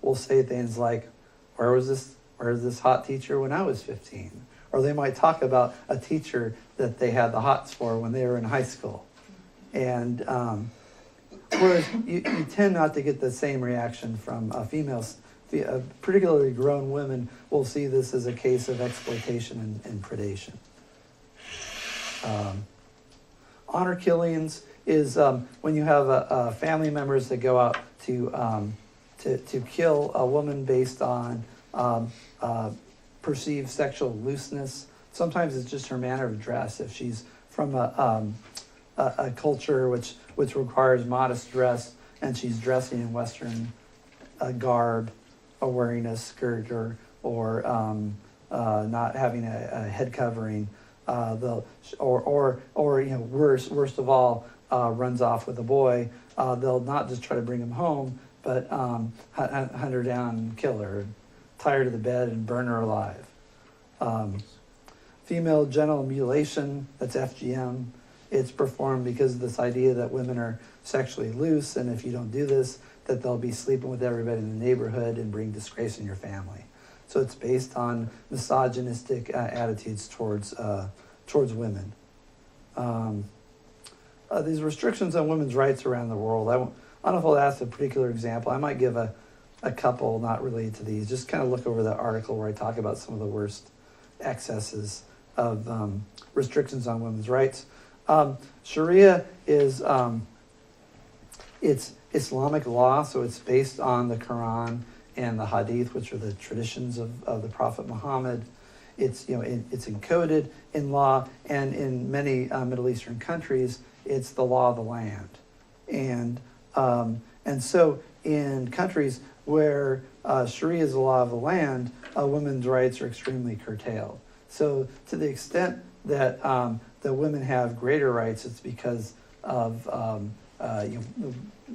will say things like, "Where was this hot teacher when I was 15?" Or they might talk about a teacher that they had the hots for when they were in high school, and whereas you tend not to get the same reaction from females. Particularly grown women will see this as a case of exploitation and predation. Honor killings is when you have family members that go out to kill a woman based on perceived sexual looseness. Sometimes it's just her manner of dress. If she's from a culture which requires modest dress and she's dressing in Western garb, or wearing a skirt or not having a head covering, they'll or worst of all, runs off with a boy. They'll not just try to bring him home, but hunt her down and kill her, tie her to the bed and burn her alive. Female genital mutilation, that's FGM. It's performed because of this idea that women are sexually loose, and if you don't do this, that they'll be sleeping with everybody in the neighborhood and bring disgrace in your family. So it's based on misogynistic attitudes towards women. These restrictions on women's rights around the world. I don't know if I'll ask a particular example. I might give a couple not related to these. Just kind of look over the article where I talk about some of the worst excesses of restrictions on women's rights. Sharia is it's Islamic law, so it's based on the Quran and the Hadith, which are the traditions of the Prophet Muhammad. It's it's encoded in law, and in many Middle Eastern countries, it's the law of the land, and so in countries where Sharia is the law of the land, women's rights are extremely curtailed. So to the extent that that women have greater rights, it's because of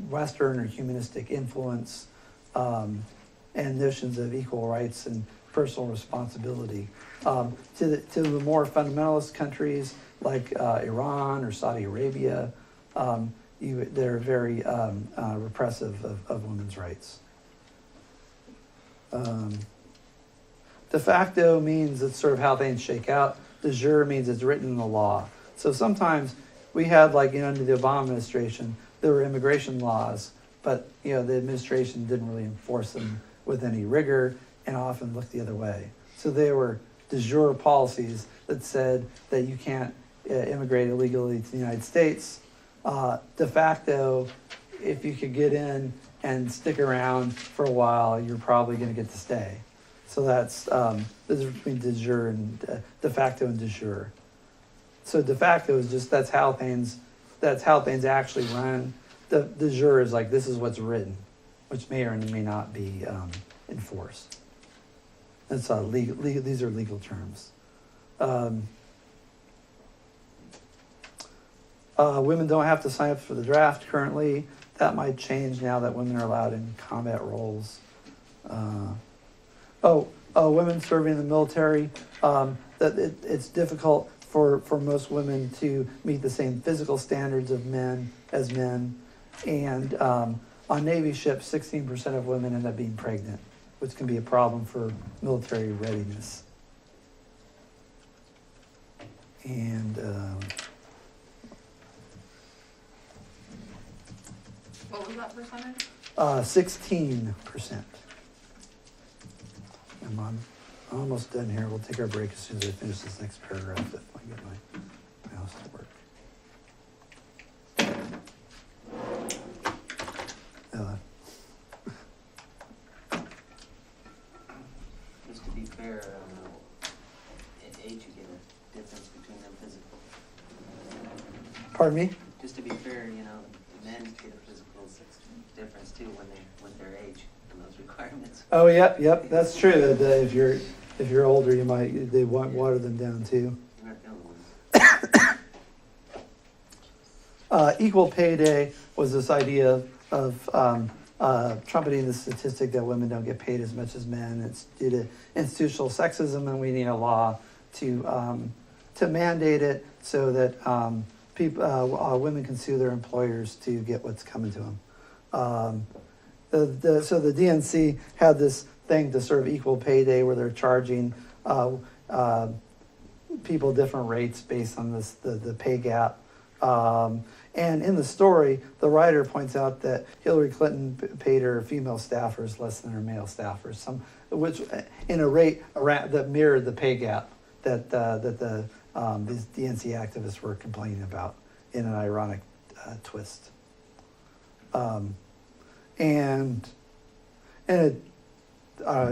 Western or humanistic influence and notions of equal rights and personal responsibility. To the more fundamentalist countries like Iran or Saudi Arabia, they're very repressive of women's rights. De facto means it's sort of how things shake out. De jure means it's written in the law. So sometimes we had, under the Obama administration, there were immigration laws, but the administration didn't really enforce them with any rigor and often looked the other way. So there were de jure policies that said that you can't immigrate illegally to the United States. De facto, if you could get in and stick around for a while, you're probably going to get to stay. So that's the difference between de jure and de facto and de jure. So de facto is just that's how things actually run. De jure is like, this is what's written, which may or may not be enforced. That's legal. These are legal terms. Women don't have to sign up for the draft currently. That might change now that women are allowed in combat roles. Women serving in the military. It's difficult for most women to meet the same physical standards of men as men. And on Navy ships, 16% of women end up being pregnant, which can be a problem for military readiness. And What was that percentage? 16%. I'm almost done here. We'll take our break as soon as I finish this next paragraph if I get my mouse to work. Just to be fair, at age you get a difference between them physical. Pardon me? Just to be fair, men get a physical difference too when their age and those requirements. Oh, yep. That's true. That if you're older, they want water them down too. You're not the only ones. Equal pay day was this idea of trumpeting the statistic that women don't get paid as much as men. It's due to institutional sexism, and we need a law to mandate it so that women can sue their employers to get what's coming to them. So the DNC had this thing to sort of equal pay day where they're charging people different rates based on the pay gap. And in the story, the writer points out that Hillary Clinton paid her female staffers less than her male staffers, which in a rate that mirrored the pay gap that these DNC activists were complaining about in an ironic twist. And it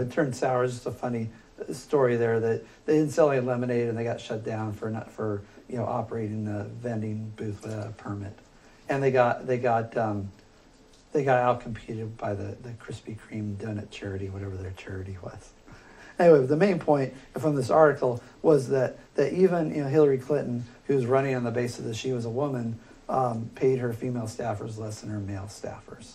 turned sour. It's just a funny story there that they didn't sell any lemonade and they got shut down for operating a vending booth without a permit, and they got outcompeted by the Krispy Kreme donut charity, whatever their charity was, Anyway, the main point from this article was that even Hillary Clinton, who's running on the basis that she was a woman, paid her female staffers less than her male staffers.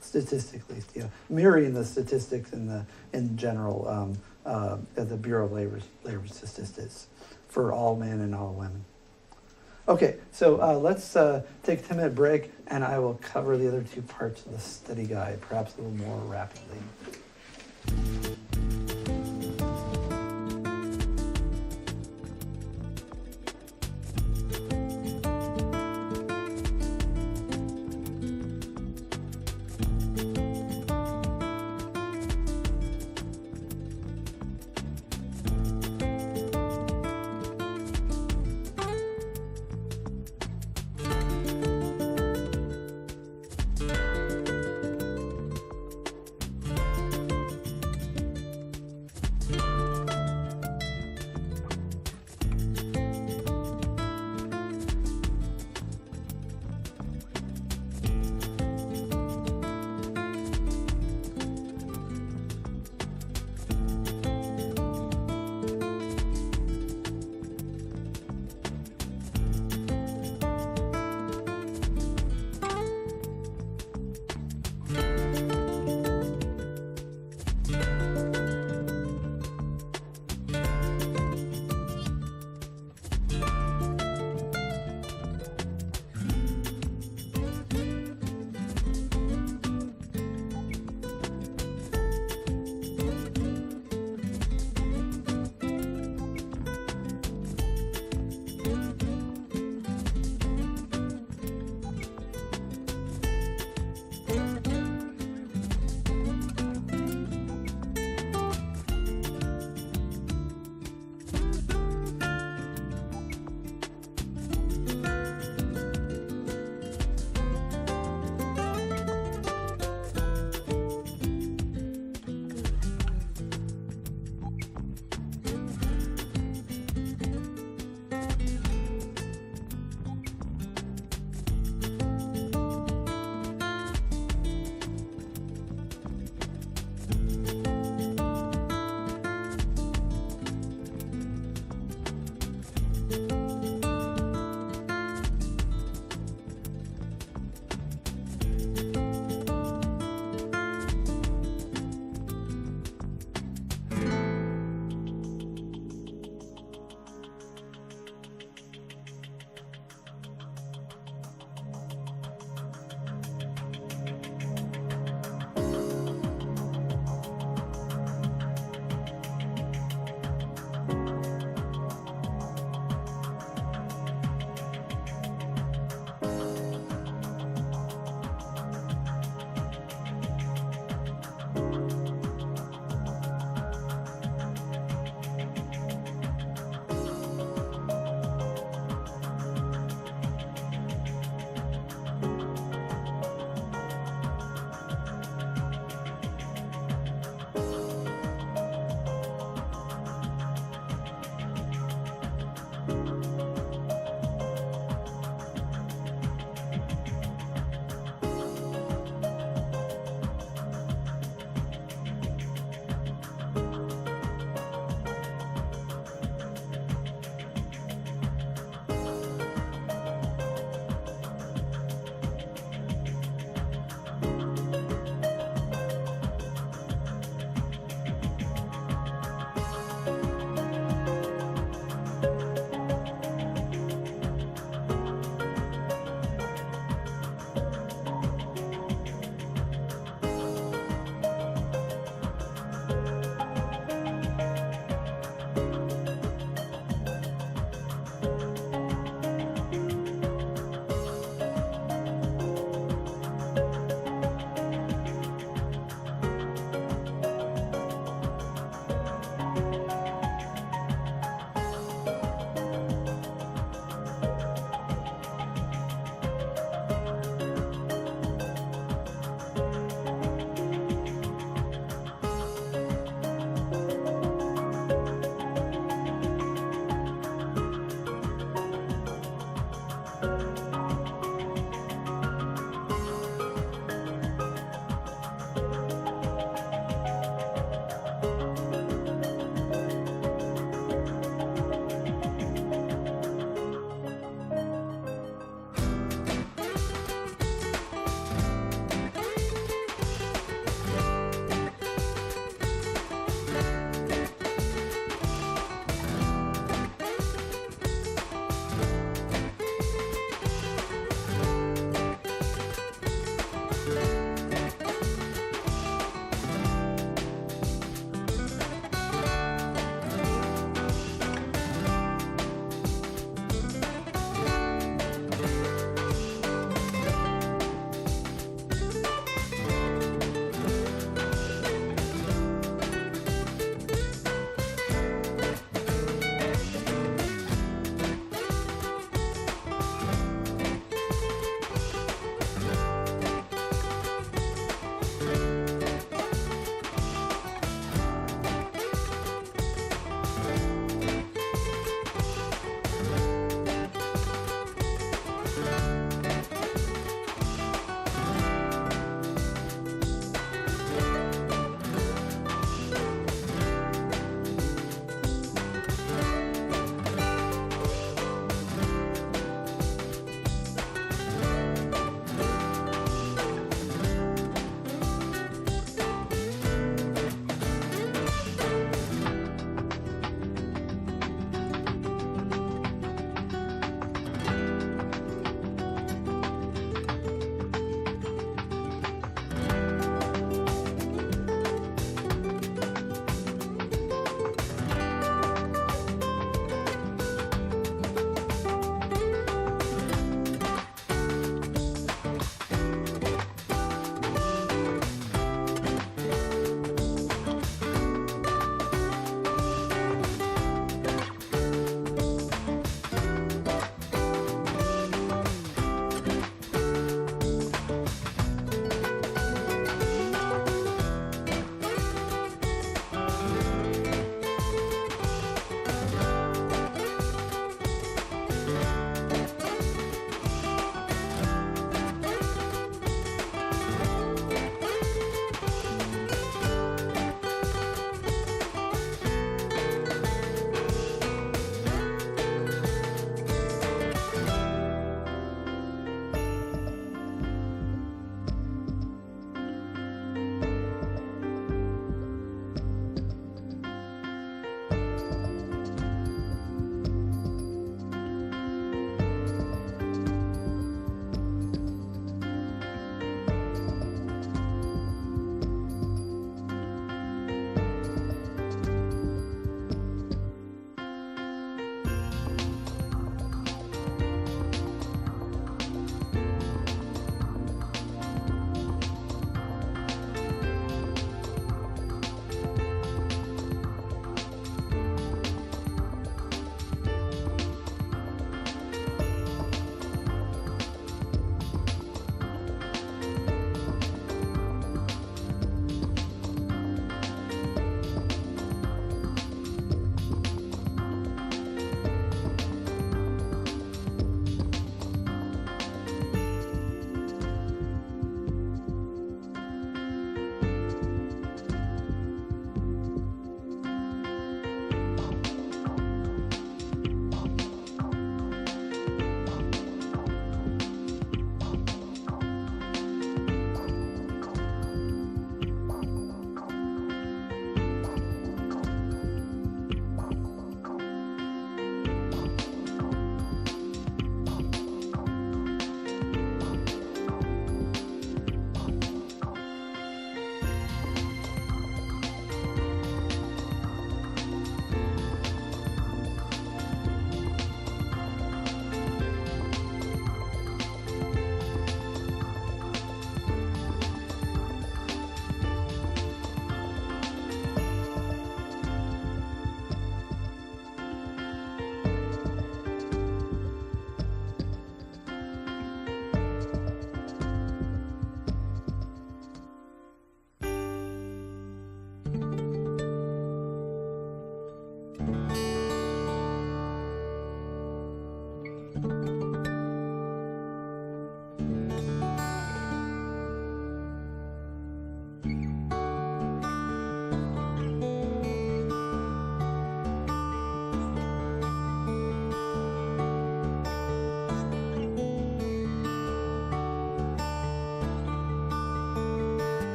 Statistically, mirroring the statistics in general at the Bureau of Labor Statistics for all men and all women. Okay, so let's take a 10-minute break, and I will cover the other two parts of the study guide, perhaps a little more rapidly.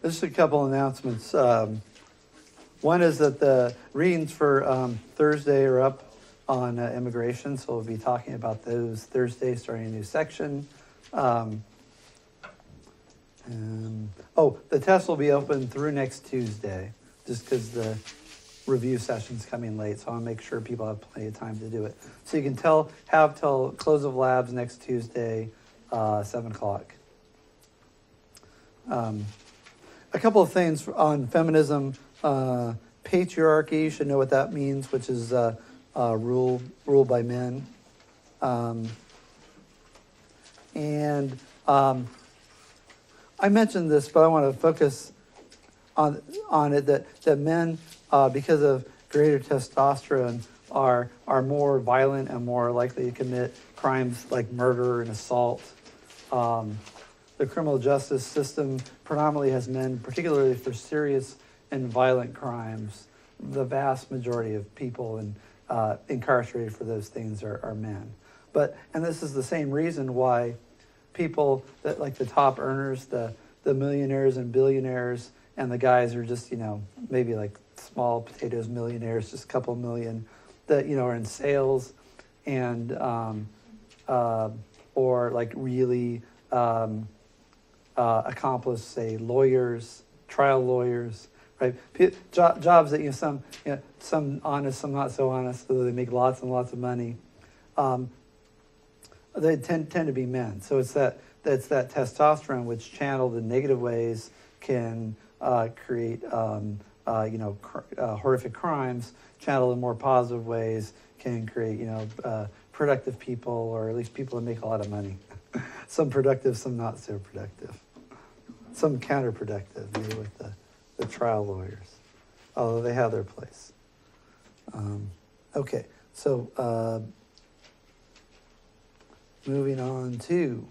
Just a couple announcements. One is that the readings for Thursday are up on immigration, so we'll be talking about those Thursday, starting a new section. The test will be open through next Tuesday, just because the review session's coming late, so I want to make sure people have plenty of time to do it. So you can have till close of labs next Tuesday, 7 o'clock. A couple of things on feminism. Patriarchy, you should know what that means, which is rule by men. I mentioned this, but I want to focus on it that men, because of greater testosterone, are more violent and more likely to commit crimes like murder and assault. The criminal justice system predominantly has men, particularly for serious and violent crimes. The vast majority of people incarcerated for those things are men. And this is the same reason why people that like the top earners, the millionaires and billionaires, and the guys are just, maybe like small potatoes millionaires, just a couple million, that, are in sales and, or like really accomplished, say, lawyers, trial lawyers, right? Jobs that, some honest, some not so honest, so they make lots and lots of money. They tend to be men. So it's that testosterone which channeled in negative ways can create horrific crimes. Channeled in more positive ways can create productive people, or at least people that make a lot of money. Some productive, some not so productive. Some counterproductive, maybe with the trial lawyers, although they have their place. Okay, so moving on to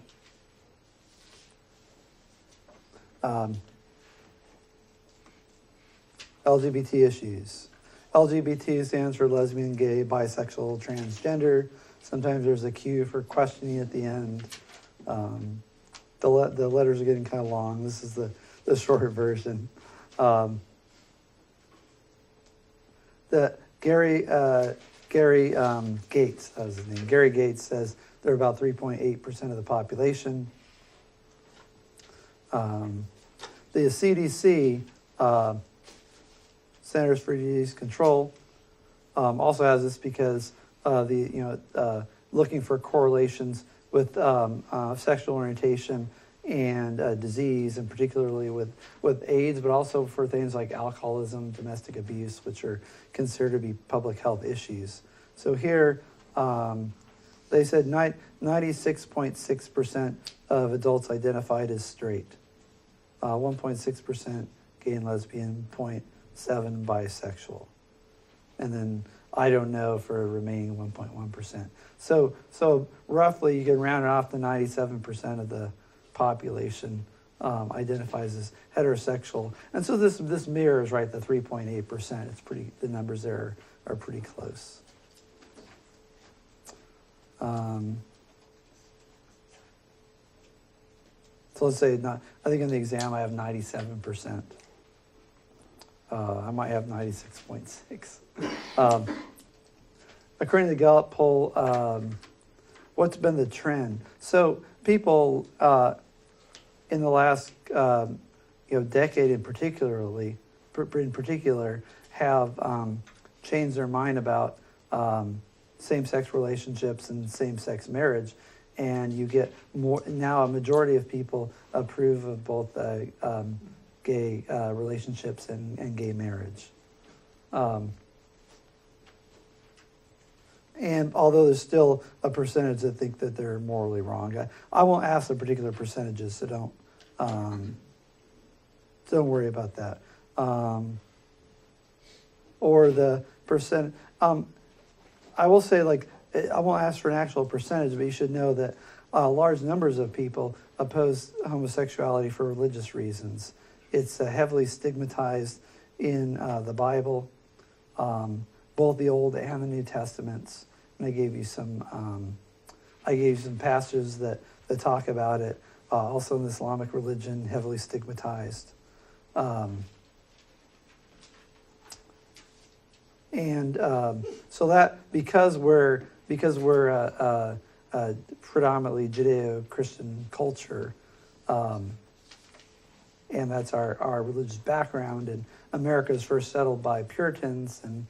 LGBT issues. LGBT stands for lesbian, gay, bisexual, transgender. Sometimes there's a cue for questioning at the end. The letters are getting kind of long. This is the shorter version. Gary Gates, that was his name. Gary Gates says they're about 3.8% of the population. The CDC, Centers for Disease Control, also has this because looking for correlations with sexual orientation and disease, and particularly with AIDS, but also for things like alcoholism, domestic abuse, which are considered to be public health issues. So here, they said 96.6% of adults identified as straight, 1.6% gay and lesbian, 0.7% bisexual, and then I don't know for a remaining 1.1%. So roughly you can round it off to 97% of the population identifies as heterosexual, and so this mirrors, right, the 3.8%. It's pretty. The numbers there are pretty close. So let's say I think in the exam I have 97%. I might have 96.6. According to the Gallup poll, what's been the trend? So people in the last decade in particular have changed their mind about same-sex relationships and same-sex marriage, and you get more now. A majority of people approve of both gay relationships and gay marriage. And although there's still a percentage that think that they're morally wrong, I won't ask the particular percentages, so don't worry about that. Or the percent. I will say, I won't ask for an actual percentage, but you should know that large numbers of people oppose homosexuality for religious reasons. It's heavily stigmatized in the Bible, both the Old and the New Testaments. And I gave you some passages that talk about it. also an Islamic religion, heavily stigmatized. So that because we're a predominantly Judeo-Christian culture, and that's our religious background, and America was first settled by Puritans, and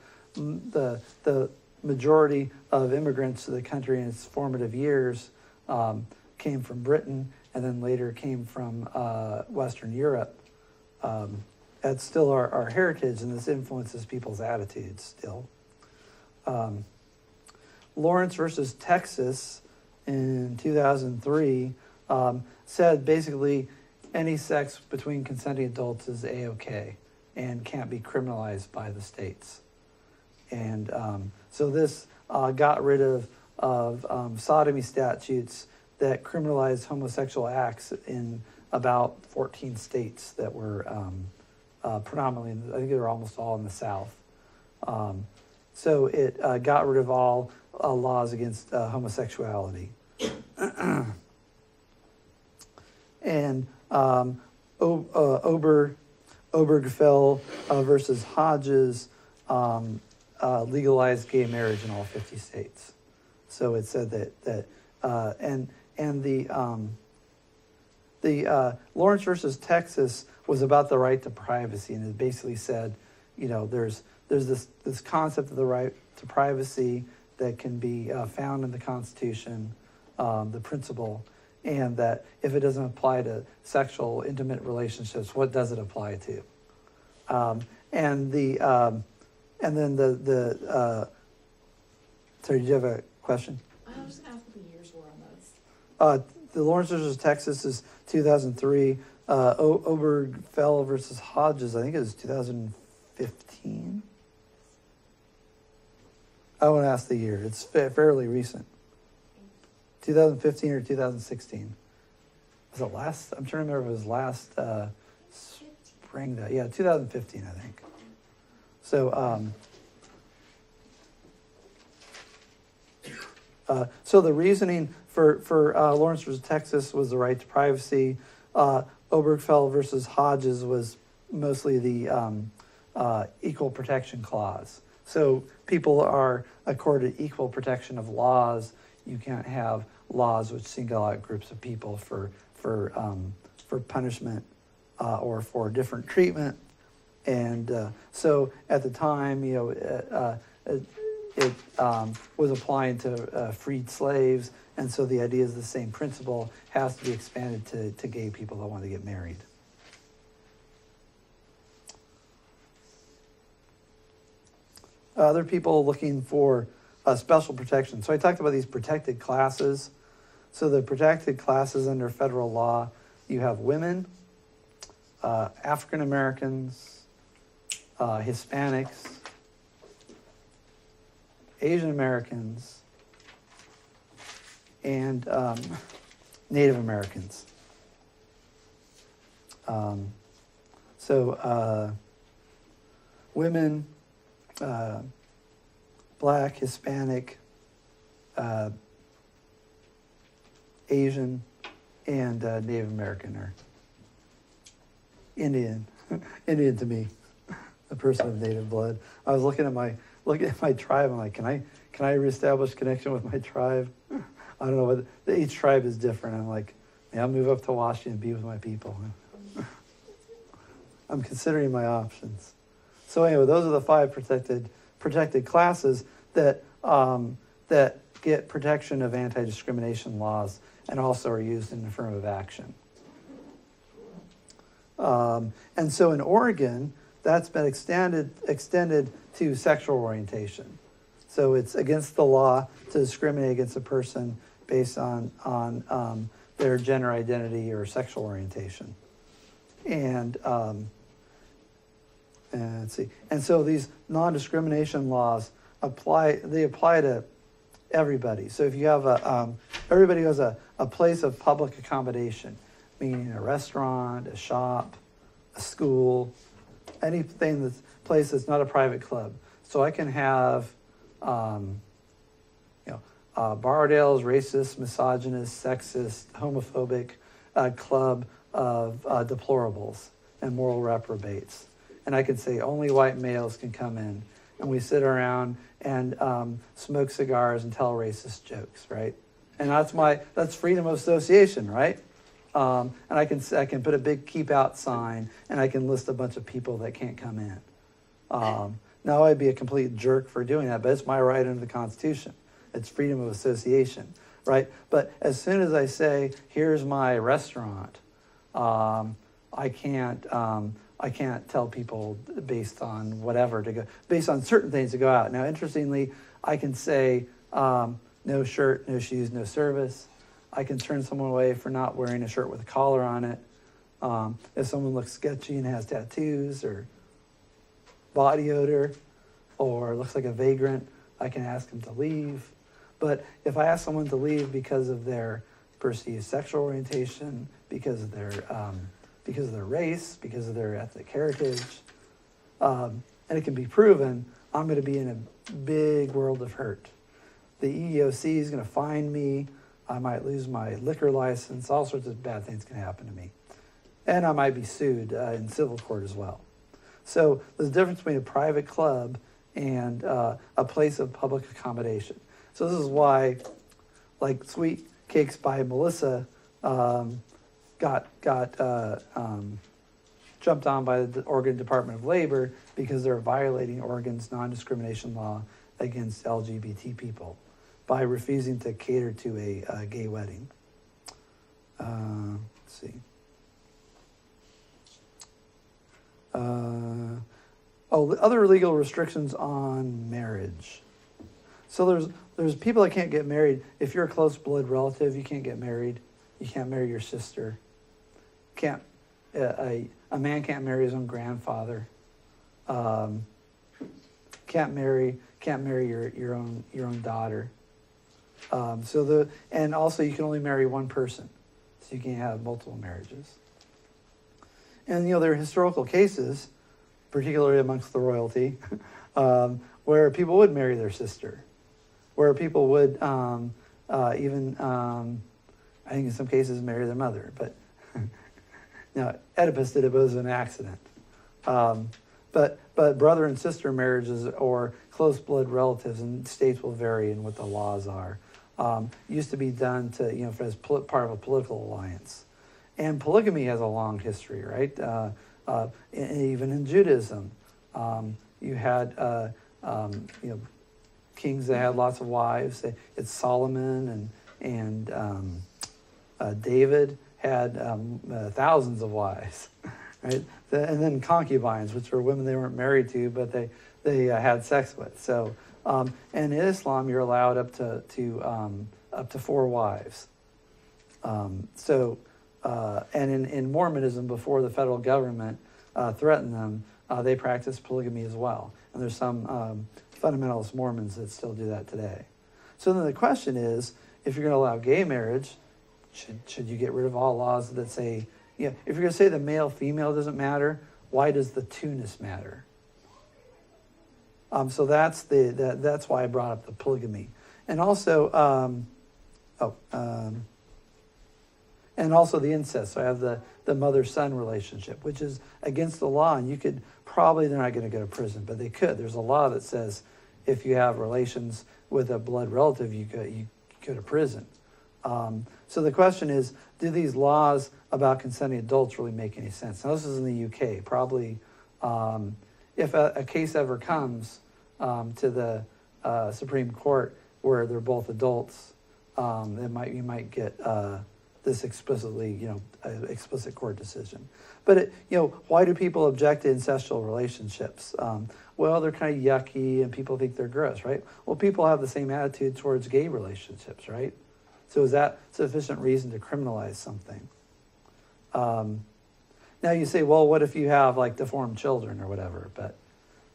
the majority of immigrants to the country in its formative years came from Britain, and then later came from Western Europe. That's still our heritage, and this influences people's attitudes still. Lawrence versus Texas in 2003 said basically any sex between consenting adults is A-OK and can't be criminalized by the states. And so this got rid of sodomy statutes that criminalized homosexual acts in about 14 states that were predominantly, I think they were almost all in the South. So it got rid of all laws against homosexuality. And Obergefell versus Hodges legalized gay marriage in all 50 states. So it said that the Lawrence versus Texas was about the right to privacy, and it basically said, there's this concept of the right to privacy that can be found in the Constitution, the principle, and that if it doesn't apply to sexual, intimate relationships, what does it apply to? And then sorry, did you have a question? I was just gonna ask what the years were on those. The Lawrence versus Texas is 2003. Obergefell versus Hodges, I think it was 2015. I want to ask the year. It's fairly recent. 2015 or 2016. Was it last? I'm trying to remember if it was last spring. 2015, I think. So, so the reasoning for Lawrence versus Texas was the right to privacy. Obergefell versus Hodges was mostly the equal protection clause. So people are accorded equal protection of laws. You can't have laws which single out groups of people for punishment or for different treatment. And so at the time, it was applying to freed slaves, and so the idea is the same principle has to be expanded to gay people that want to get married. Other people looking for special protection. So I talked about these protected classes. So the protected classes under federal law, you have women, African Americans, Hispanics, Asian Americans, and Native Americans. Women, Black, Hispanic, Asian, and Native American, or Indian. Indian to me, a person of native blood. I was looking at my tribe. I'm like, can I reestablish connection with my tribe? I don't know, but each tribe is different. I'm like, I'll move up to Washington and be with my people. I'm considering my options. So anyway, those are the 5 protected classes that get protection of anti-discrimination laws and also are used in affirmative action. And so in Oregon, that's been extended to sexual orientation. So it's against the law to discriminate against a person based on their gender identity or sexual orientation. And let's see. And so these non-discrimination laws apply to everybody. So if you have everybody who has a place of public accommodation, meaning a restaurant, a shop, a school, anything that's place that's not a private club. So I can have, bar deals, racist, misogynist, sexist, homophobic, club of deplorables and moral reprobates. And I can say only white males can come in. And we sit around and smoke cigars and tell racist jokes, right? And that's freedom of association, right? And I can put a big keep out sign and I can list a bunch of people that can't come in. Now I'd be a complete jerk for doing that, but it's my right under the Constitution. It's freedom of association, right? But as soon as I say, here's my restaurant, I can't tell people based on whatever to go, based on certain things to go out. Now, interestingly, I can say no shirt, no shoes, no service. I can turn someone away for not wearing a shirt with a collar on it. If someone looks sketchy and has tattoos or body odor or looks like a vagrant, I can ask them to leave. But if I ask someone to leave because of their perceived sexual orientation, because of their race, because of their ethnic heritage, and it can be proven, I'm going to be in a big world of hurt. The EEOC is going to fine me. I might lose my liquor license. All sorts of bad things can happen to me. And I might be sued in civil court as well. So there's a difference between a private club and a place of public accommodation. So this is why, like Sweet Cakes by Melissa got jumped on by the Oregon Department of Labor because they're violating Oregon's non-discrimination law against LGBT people by refusing to cater to a gay wedding. Let's see. Other legal restrictions on marriage. So there's people that can't get married. If you're a close blood relative, you can't get married. You can't marry your sister. A man can't marry his own grandfather. Can't marry your own daughter. And also you can only marry one person, so you can't have multiple marriages. And there are historical cases, particularly amongst the royalty, where people would marry their sister, where people would even, I think in some cases, marry their mother. But now Oedipus did it, but it was an accident. But brother and sister marriages or close blood relatives, and states will vary in what the laws are, used to be done to as part of a political alliance. And polygamy has a long history, right? Even in Judaism, you had kings that had lots of wives. It's Solomon and David had thousands of wives, right? And then concubines, which were women they weren't married to, but they had sex with. So, and in Islam, you're allowed up to 4 wives. And in Mormonism, before the federal government threatened them, they practiced polygamy as well. And there's some fundamentalist Mormons that still do that today. So then the question is, if you're going to allow gay marriage, should you get rid of all laws that say, if you're going to say the male-female doesn't matter, why does the two-ness matter? So that's why I brought up the polygamy. And also, and also the incest. So I have the mother-son relationship, which is against the law, and they're not going to go to prison, but they could. There's a law that says if you have relations with a blood relative, you go to prison. So the question is, do these laws about consenting adults really make any sense? Now, this is in the UK. Probably, if a case ever comes to the Supreme Court where they're both adults, you might get this explicitly, explicit court decision. But why do people object to incestual relationships? Well, they're kind of yucky, and people think they're gross, right? Well, people have the same attitude towards gay relationships, right? So is that sufficient reason to criminalize something? Now you say, well, what if you have deformed children or whatever?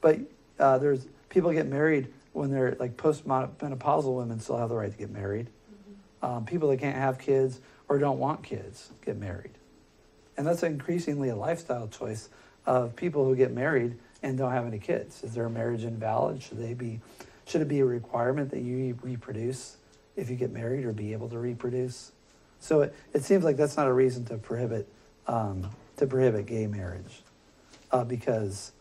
But there's people get married when they're postmenopausal women still have the right to get married. People that can't have kids or don't want kids get married. And that's increasingly a lifestyle choice of people who get married and don't have any kids. Is their marriage invalid? Should it be a requirement that you reproduce if you get married or be able to reproduce? So it seems like that's not a reason to prohibit gay marriage, because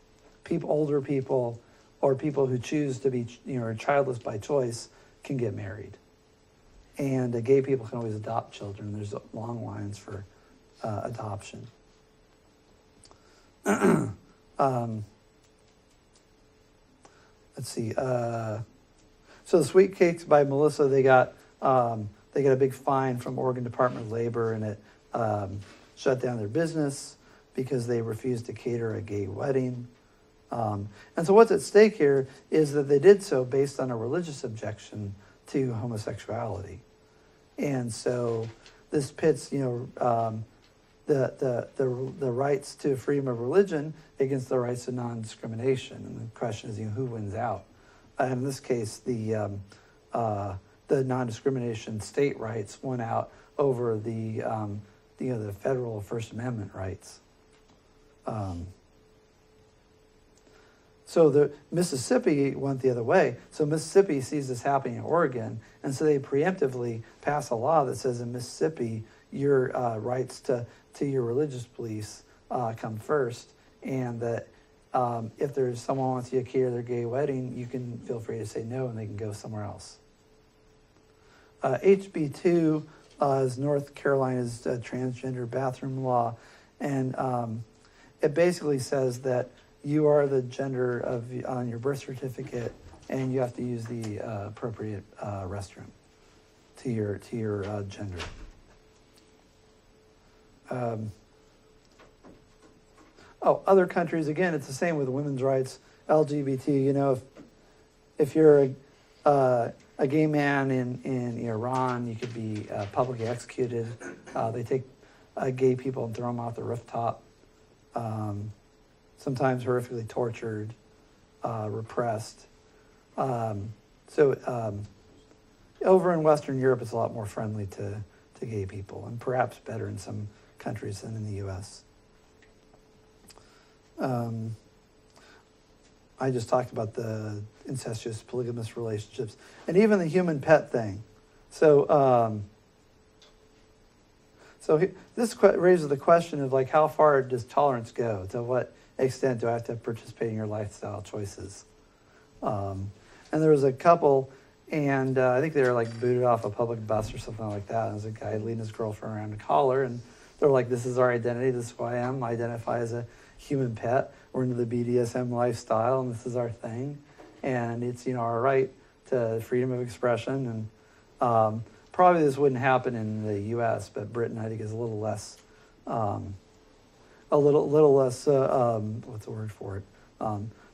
older people or people who choose to be, childless by choice can get married, and gay people can always adopt children. There's long lines for adoption. Let's see. So the Sweet Cakes by Melissa, they got a big fine from Oregon Department of Labor, and it shut down their business because they refused to cater a gay wedding. And so what's at stake here is that they did so based on a religious objection to homosexuality. And so this pits, the rights to freedom of religion against the rights to non-discrimination. And the question is, who wins out? And in this case, the non-discrimination state rights won out over the federal First Amendment rights. So the Mississippi went the other way. So Mississippi sees this happening in Oregon, and so they preemptively pass a law that says in Mississippi, your rights to your religious beliefs come first, and that if there's someone who wants you to cater their gay wedding, you can feel free to say no, and they can go somewhere else. HB 2 is North Carolina's transgender bathroom law, and it basically says that you are the gender on your birth certificate, and you have to use the appropriate restroom to your gender. Other countries, again, it's the same with women's rights, LGBT. If you're a gay man in Iran, you could be publicly executed. They take gay people and throw them off the rooftop. Sometimes horrifically tortured, repressed. So over in Western Europe, it's a lot more friendly to gay people, and perhaps better in some countries than in the U.S. I just talked about the incestuous polygamous relationships, and even the human pet thing. So this raises the question of how far does tolerance go? To what extent do I have to participate in your lifestyle choices? And there was a couple, and I think they were booted off a public bus or something like that. And there was a guy leading his girlfriend around a collar, and they're like, "This is our identity. This is who I am. I identify as a human pet. We're into the BDSM lifestyle, and this is our thing. And it's our right to freedom of expression." And probably this wouldn't happen in the U.S., but Britain, I think, is a little less. What's the word for it?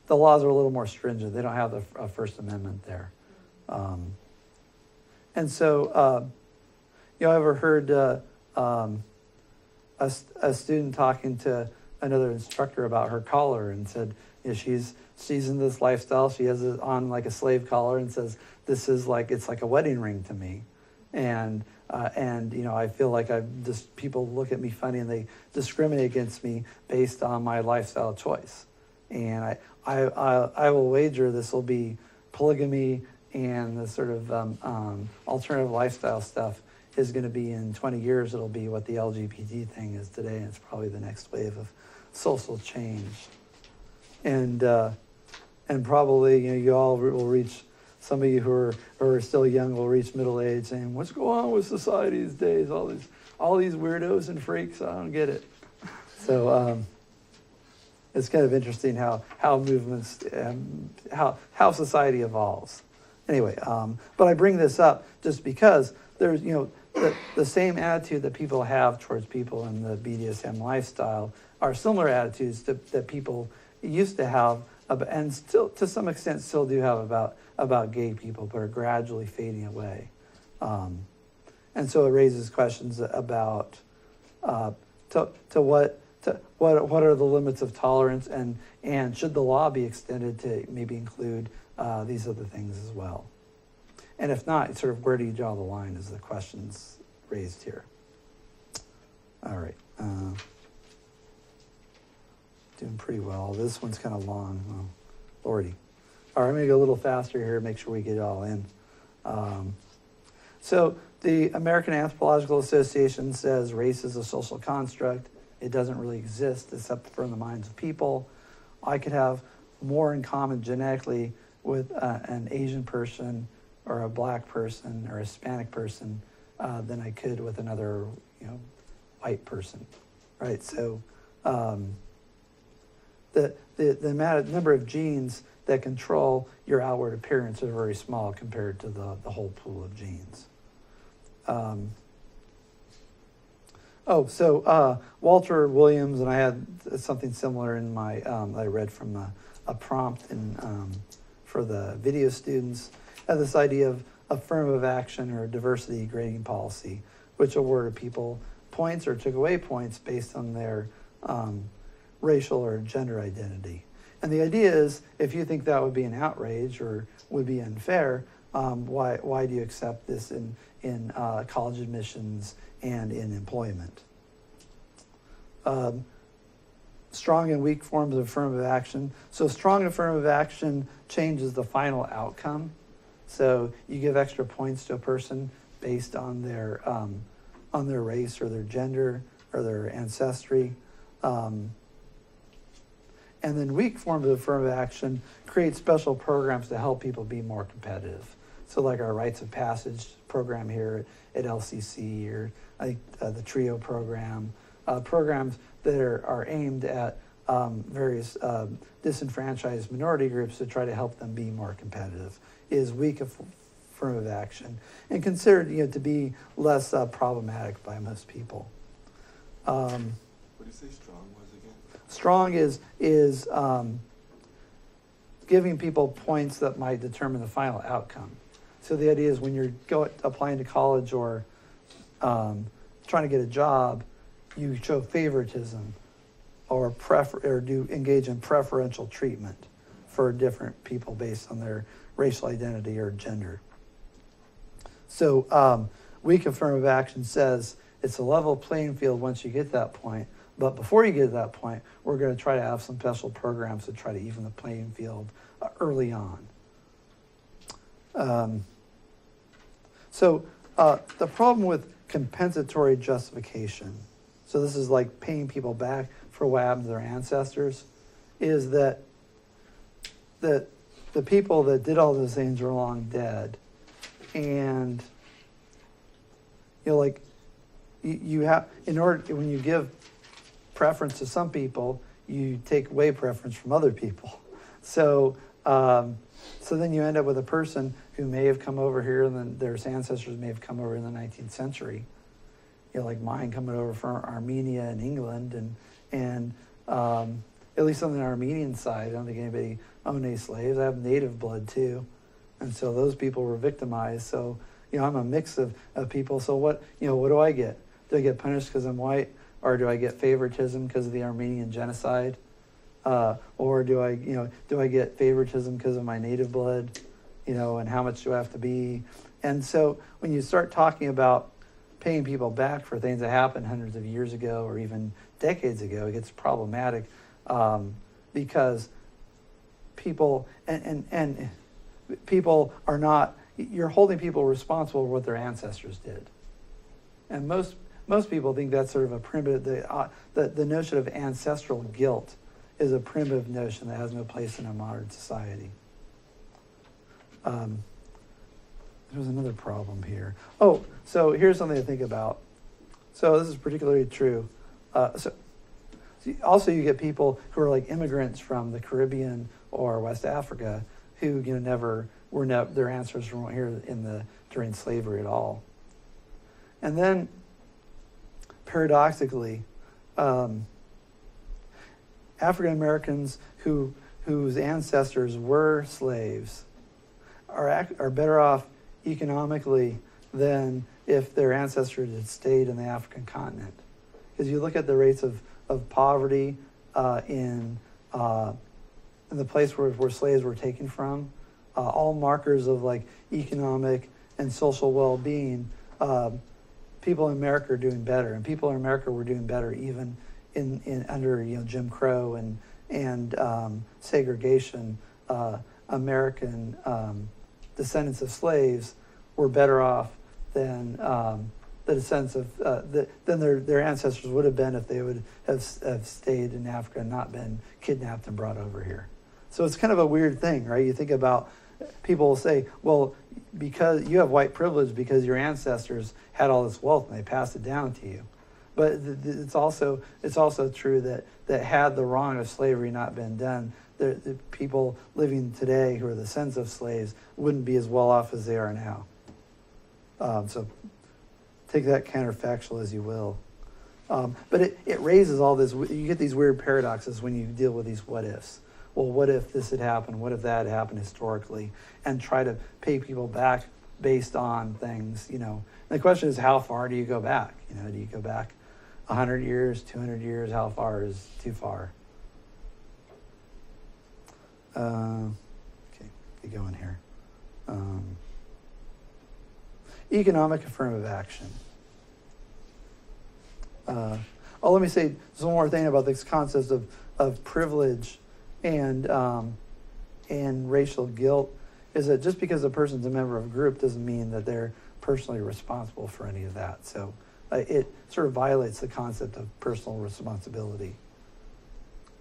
The laws are a little more stringent. They don't have the First Amendment there. And so, I ever heard a student talking to another instructor about her collar and said, she's in this lifestyle. She has it on like a slave collar and says, "This is it's like a wedding ring to me." And I feel like people look at me funny and they discriminate against me based on my lifestyle choice. And I will wager this will be polygamy and the sort of alternative lifestyle stuff is going to be in 20 years. It'll be what the LGBT thing is today, and it's probably the next wave of social change. And probably you all will reach. Some of you who are still young will reach middle age, saying, "What's going on with society these days? All these weirdos and freaks. I don't get it." So it's kind of interesting how movements, how society evolves. Anyway, but I bring this up just because there's the same attitude that people have towards people in the BDSM lifestyle are similar attitudes that people used to have, and still to some extent still do have about gay people, but are gradually fading away. And so it raises questions about what are the limits of tolerance, and should the law be extended to maybe include these other things as well? And if not, sort of where do you draw the line is the questions raised here. All right. Doing pretty well. This one's kind of long. Oh, Lordy. All right, I'm going to go a little faster here, make sure we get it all in. So The American Anthropological Association says race is a social construct. It doesn't really exist except for in the minds of people. I could have more in common genetically with an Asian person or a black person or a Hispanic person than I could with another, white person, right? So the number of genes that control your outward appearance are very small compared to the whole pool of genes. Walter Williams, and I had something similar in my, I read from a prompt for the video students, had this idea of affirmative action or diversity grading policy, which awarded people points or took away points based on their racial or gender identity. And the idea is, if you think that would be an outrage or would be unfair, why do you accept this in college admissions and in employment? Strong and weak forms of affirmative action. So strong affirmative action changes the final outcome. So you give extra points to a person based on their race or their gender or their ancestry. And then weak forms of affirmative action create special programs to help people be more competitive. So like our rites of passage program here at LCC, or I think the TRIO program, programs that are aimed at various disenfranchised minority groups to try to help them be more competitive, is weak affirmative action and considered to be less problematic by most people. What do you say strong was again? Strong is giving people points that might determine the final outcome. So the idea is when you're applying to college or trying to get a job, you show favoritism or engage in preferential treatment for different people based on their racial identity or gender. So weak affirmative action says it's a level playing field once you get that point. But before you get to that point, we're going to try to have some special programs to try to even the playing field early on. The problem with compensatory justification, so this is like paying people back for what happened to their ancestors, is that the people that did all those things are long dead. And you have, in order, when you give preference to some people, you take away preference from other people. So then you end up with a person who may have come over here, and then their ancestors may have come over in the 19th century. Like mine coming over from Armenia and England, and at least on the Armenian side, I don't think anybody owned any slaves. I have native blood too, and so those people were victimized. So I'm a mix of people. So what do I get? Do I get punished because I'm white? Or do I get favoritism because of the Armenian genocide? Or do I get favoritism because of my native blood? And how much do I have to be? And so when you start talking about paying people back for things that happened hundreds of years ago or even decades ago, it gets problematic because people and people are not. You're holding people responsible for what their ancestors did, and most people think that's sort of a primitive. The notion of ancestral guilt is a primitive notion that has no place in a modern society. There's another problem here. So here's something to think about. So this is particularly true. Also, you get people who are like immigrants from the Caribbean or West Africa who their ancestors weren't here during slavery at all. And then, paradoxically, African Americans whose ancestors were slaves are better off economically than if their ancestors had stayed in the African continent. Because you look at the rates of poverty in the place where slaves were taken from, all markers of like economic and social well-being, people in America are doing better, and people in America were doing better even in under Jim Crow and segregation. American descendants of slaves were better off the descendants of than their ancestors would have been if they would have stayed in Africa and not been kidnapped and brought over here. So it's kind of a weird thing, right? You think about, people will say, well, because you have white privilege because your ancestors had all this wealth and they passed it down to you. But it's also true that had the wrong of slavery not been done, the people living today who are the sons of slaves wouldn't be as well off as they are now. So take that counterfactual as you will. But it raises all this, you get these weird paradoxes when you deal with these what ifs. Well, what if this had happened? What if that had happened historically? And try to pay people back based on things, you know. And the question is, how far do you go back? You know, do you go back 100 years, 200 years? How far is too far? Okay, get going here. Economic affirmative action. Let me say one more thing about this concept of privilege and racial guilt, is that just because a person's a member of a group doesn't mean that they're personally responsible for any of that. So it sort of violates the concept of personal responsibility.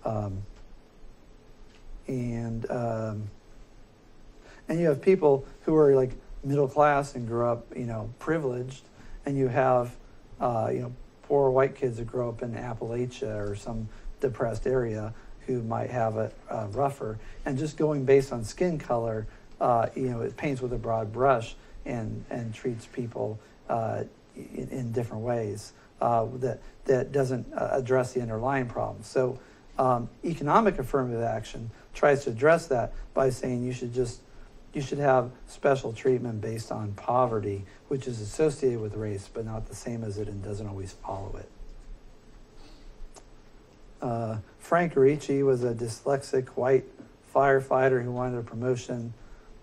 And you have people who are like middle class and grew up, you know, privileged, and you have, you know, poor white kids that grow up in Appalachia or some depressed area who might have it rougher. And just going based on skin color, you know, it paints with a broad brush and treats people in different ways that doesn't address the underlying problem. So economic affirmative action tries to address that by saying you should have special treatment based on poverty, which is associated with race, but not the same as it and doesn't always follow it. Frank Ricci was a dyslexic white firefighter who wanted a promotion,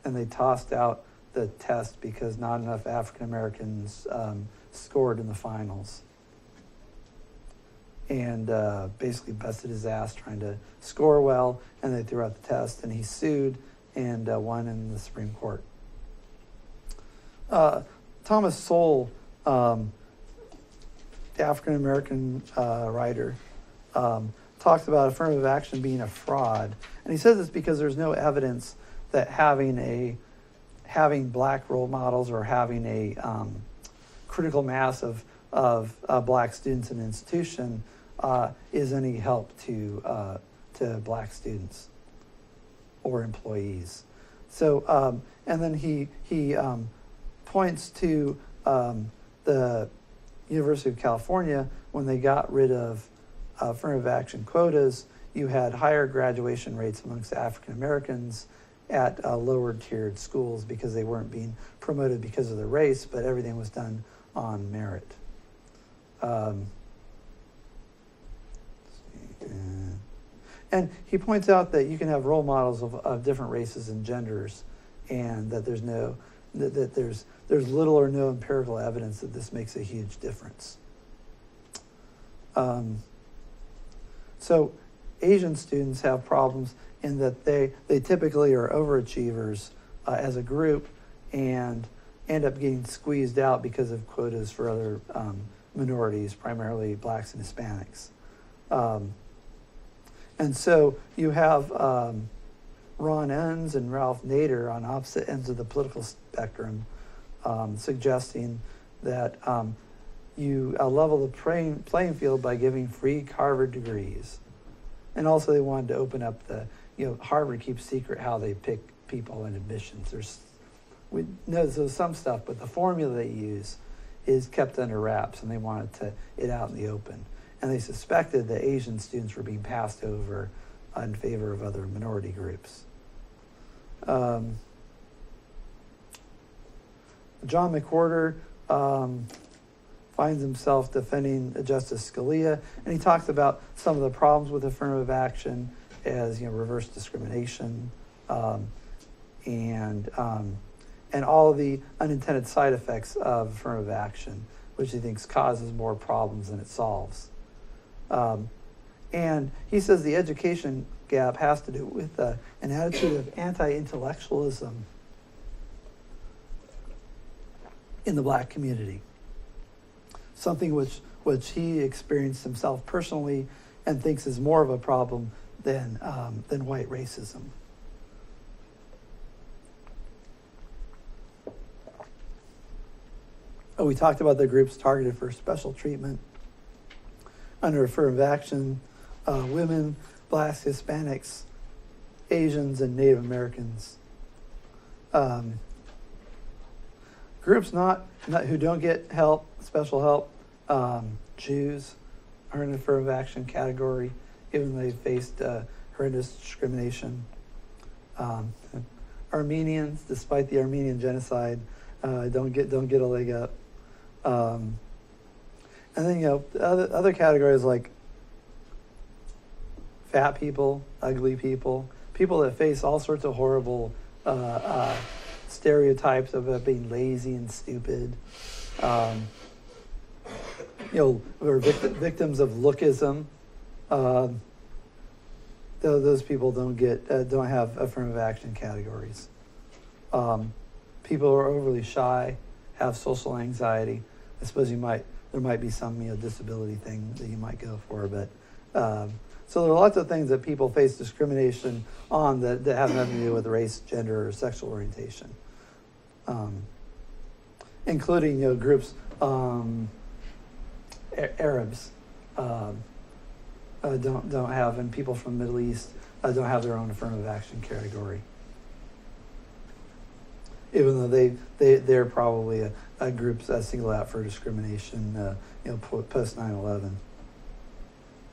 and they tossed out the test because not enough African Americans scored in the finals. And basically busted his ass trying to score well, and they threw out the test, and he sued and won in the Supreme Court. Thomas Sowell, the African American writer, talks about affirmative action being a fraud, and he says it's because there's no evidence that having black role models or having a critical mass of black students in an institution is any help to black students or employees. So, and then he points to the University of California. When they got rid of affirmative action quotas, you had higher graduation rates amongst African Americans at lower tiered schools because they weren't being promoted because of their race, but everything was done on merit. And he points out that you can have role models of different races and genders, and that there's little or no empirical evidence that this makes a huge difference. So Asian students have problems in that they typically are overachievers as a group and end up getting squeezed out because of quotas for other minorities, primarily blacks and Hispanics. And so you have Ron Ends and Ralph Nader on opposite ends of the political spectrum suggesting that you level the playing field by giving free Harvard degrees. And also they wanted to open up Harvard keeps secret how they pick people in admissions. There's some stuff, but the formula they use is kept under wraps, and they wanted it out in the open. And they suspected that Asian students were being passed over in favor of other minority groups. John McWhorter finds himself defending Justice Scalia, and he talks about some of the problems with affirmative action as reverse discrimination and all of the unintended side effects of affirmative action, which he thinks causes more problems than it solves. And he says the education gap has to do with an attitude of anti-intellectualism in the black community. Something which he experienced himself personally and thinks is more of a problem than white racism. We talked about the groups targeted for special treatment under affirmative action: women, blacks, Hispanics, Asians, and Native Americans. Groups not who don't get help, special help. Jews are in the affirmative action category, even though they faced horrendous discrimination. Armenians, despite the Armenian genocide, don't get a leg up. And then other categories like fat people, ugly people, people that face all sorts of horrible stereotypes of being lazy and stupid. Or victims of lookism. Those people don't have affirmative action categories. People who are overly shy, have social anxiety. I suppose there might be some disability thing that you might go for, but so there are lots of things that people face discrimination on that have nothing to do with race, gender, or sexual orientation, including groups. Arabs don't have, and people from the Middle East don't have their own affirmative action category, even though they're probably a group singled out for discrimination, post 9/11.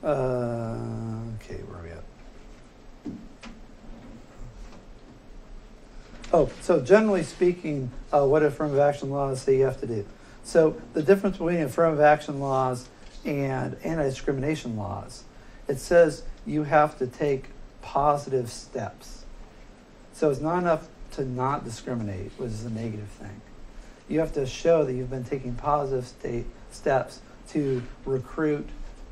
Okay, where are we at? Oh, so generally speaking, what affirmative action laws say you have to do. So the difference between affirmative action laws and anti-discrimination laws, it says you have to take positive steps. So it's not enough to not discriminate, which is a negative thing. You have to show that you've been taking positive steps to recruit,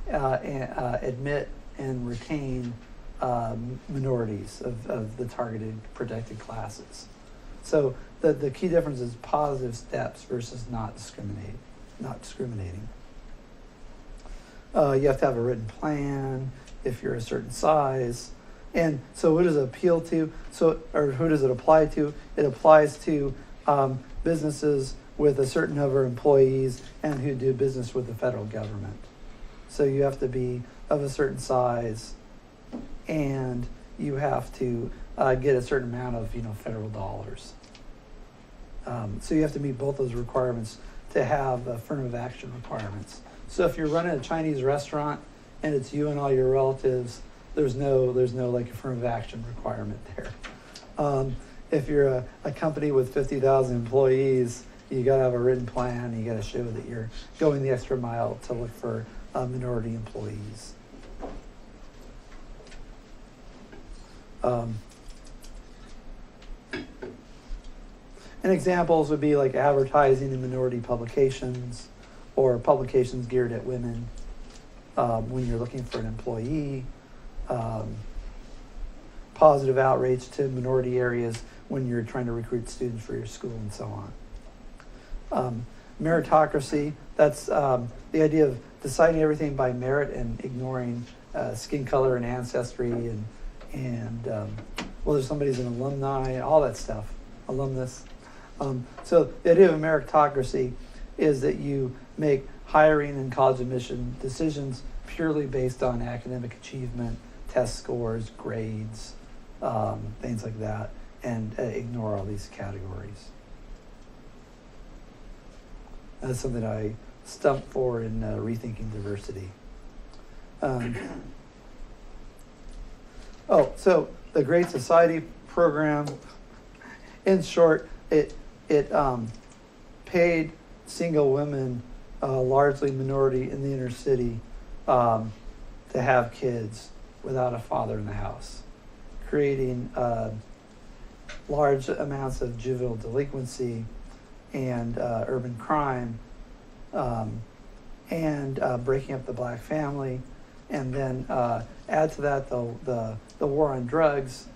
admit, and retain minorities of the targeted protected classes. So the key difference is positive steps versus not discriminating. You have to have a written plan if you're a certain size. And so who does it appeal to? Or who does it apply to? It applies to businesses with a certain number of employees and who do business with the federal government. So you have to be of a certain size, and you have to get a certain amount of federal dollars. So you have to meet both those requirements to have affirmative action requirements. So if you're running a Chinese restaurant and it's you and all your relatives, there's no like affirmative action requirement there. If you're a company with 50,000 employees, you got to have a written plan. You got to show that you're going the extra mile to look for minority employees. And examples would be like advertising in minority publications or publications geared at women when you're looking for an employee. Positive outreach to minority areas when you're trying to recruit students for your school and so on. Meritocracy, that's the idea of deciding everything by merit and ignoring skin color and ancestry and whether somebody's an alumni, all that stuff, alumnus. So the idea of meritocracy is that you make hiring and college admission decisions purely based on academic achievement, test scores, grades, things like that, and ignore all these categories. That's something I stumped for in Rethinking Diversity. So the Great Society program, in short, it paid single women, largely minority in the inner city, to have kids without a father in the house, creating large amounts of juvenile delinquency and urban crime, and breaking up the black family, and then add to that the war on drugs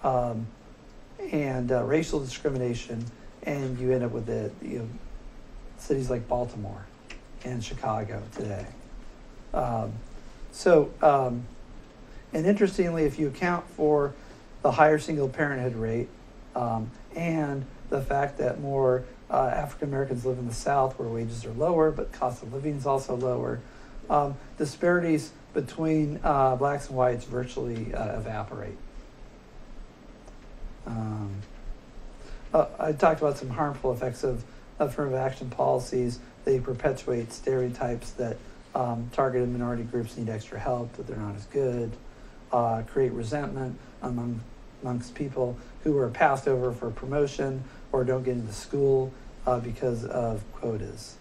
and racial discrimination, and you end up with cities like Baltimore and Chicago today. And interestingly, if you account for the higher single parenthood rate and the fact that more African Americans live in the South where wages are lower, but cost of living is also lower, disparities between blacks and whites virtually evaporate. I talked about some harmful effects of affirmative action policies. They perpetuate stereotypes that targeted minority groups need extra help, that they're not as good, create resentment amongst people who are passed over for promotion or don't get into school because of quotas.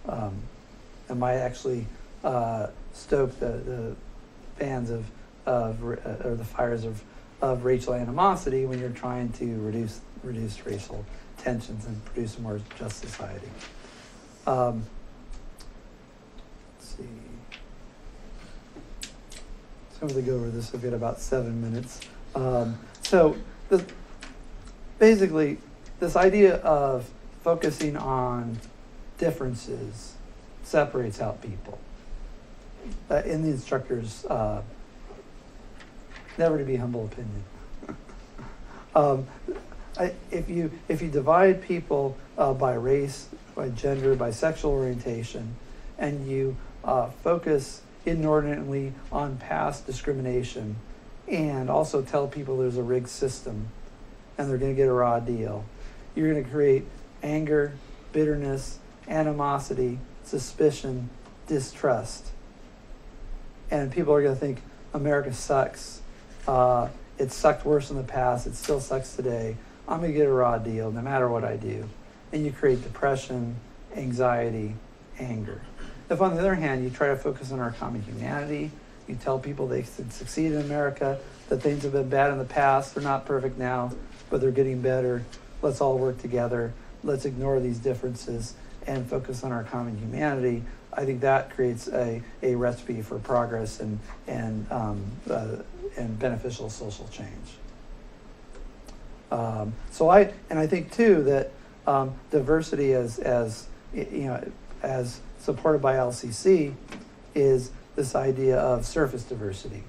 And might actually stoke the fans or the fires of racial animosity when you're trying to reduce racial tensions and produce a more just society. Let's see. So I'm going to go over this. I've got about 7 minutes. Basically, this idea of focusing on differences separates out people. In the instructor's never to be humble opinion. If you divide people by race, by gender, by sexual orientation, and you focus inordinately on past discrimination, and also tell people there's a rigged system and they're going to get a raw deal, you're going to create anger, bitterness, animosity, suspicion, distrust. And people are going to think America sucks. It sucked worse in the past. It still sucks today. I'm going to get a raw deal no matter what I do. And you create depression, anxiety, anger. If on the other hand, you try to focus on our common humanity, you tell people they can succeed in America, that things have been bad in the past, they're not perfect now, but they're getting better. Let's all work together. Let's ignore these differences and focus on our common humanity. I think that creates a recipe for progress and beneficial social change. I think too that diversity as supported by LCC is this idea of surface diversity,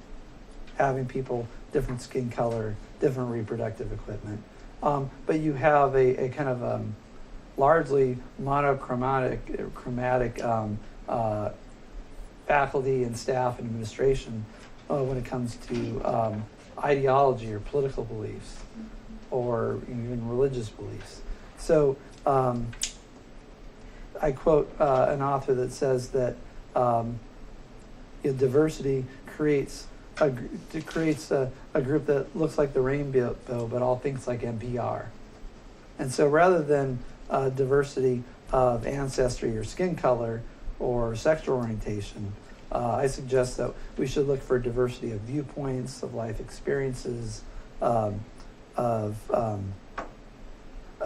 having people different skin color, different reproductive equipment, but you have a kind of largely monochromatic faculty and staff and administration when it comes to ideology or political beliefs or even religious beliefs. So I quote an author that says that diversity creates a group that looks like the rainbow but all thinks like NPR. And so rather than diversity of ancestry or skin color or sexual orientation, I suggest that we should look for diversity of viewpoints, of life experiences, of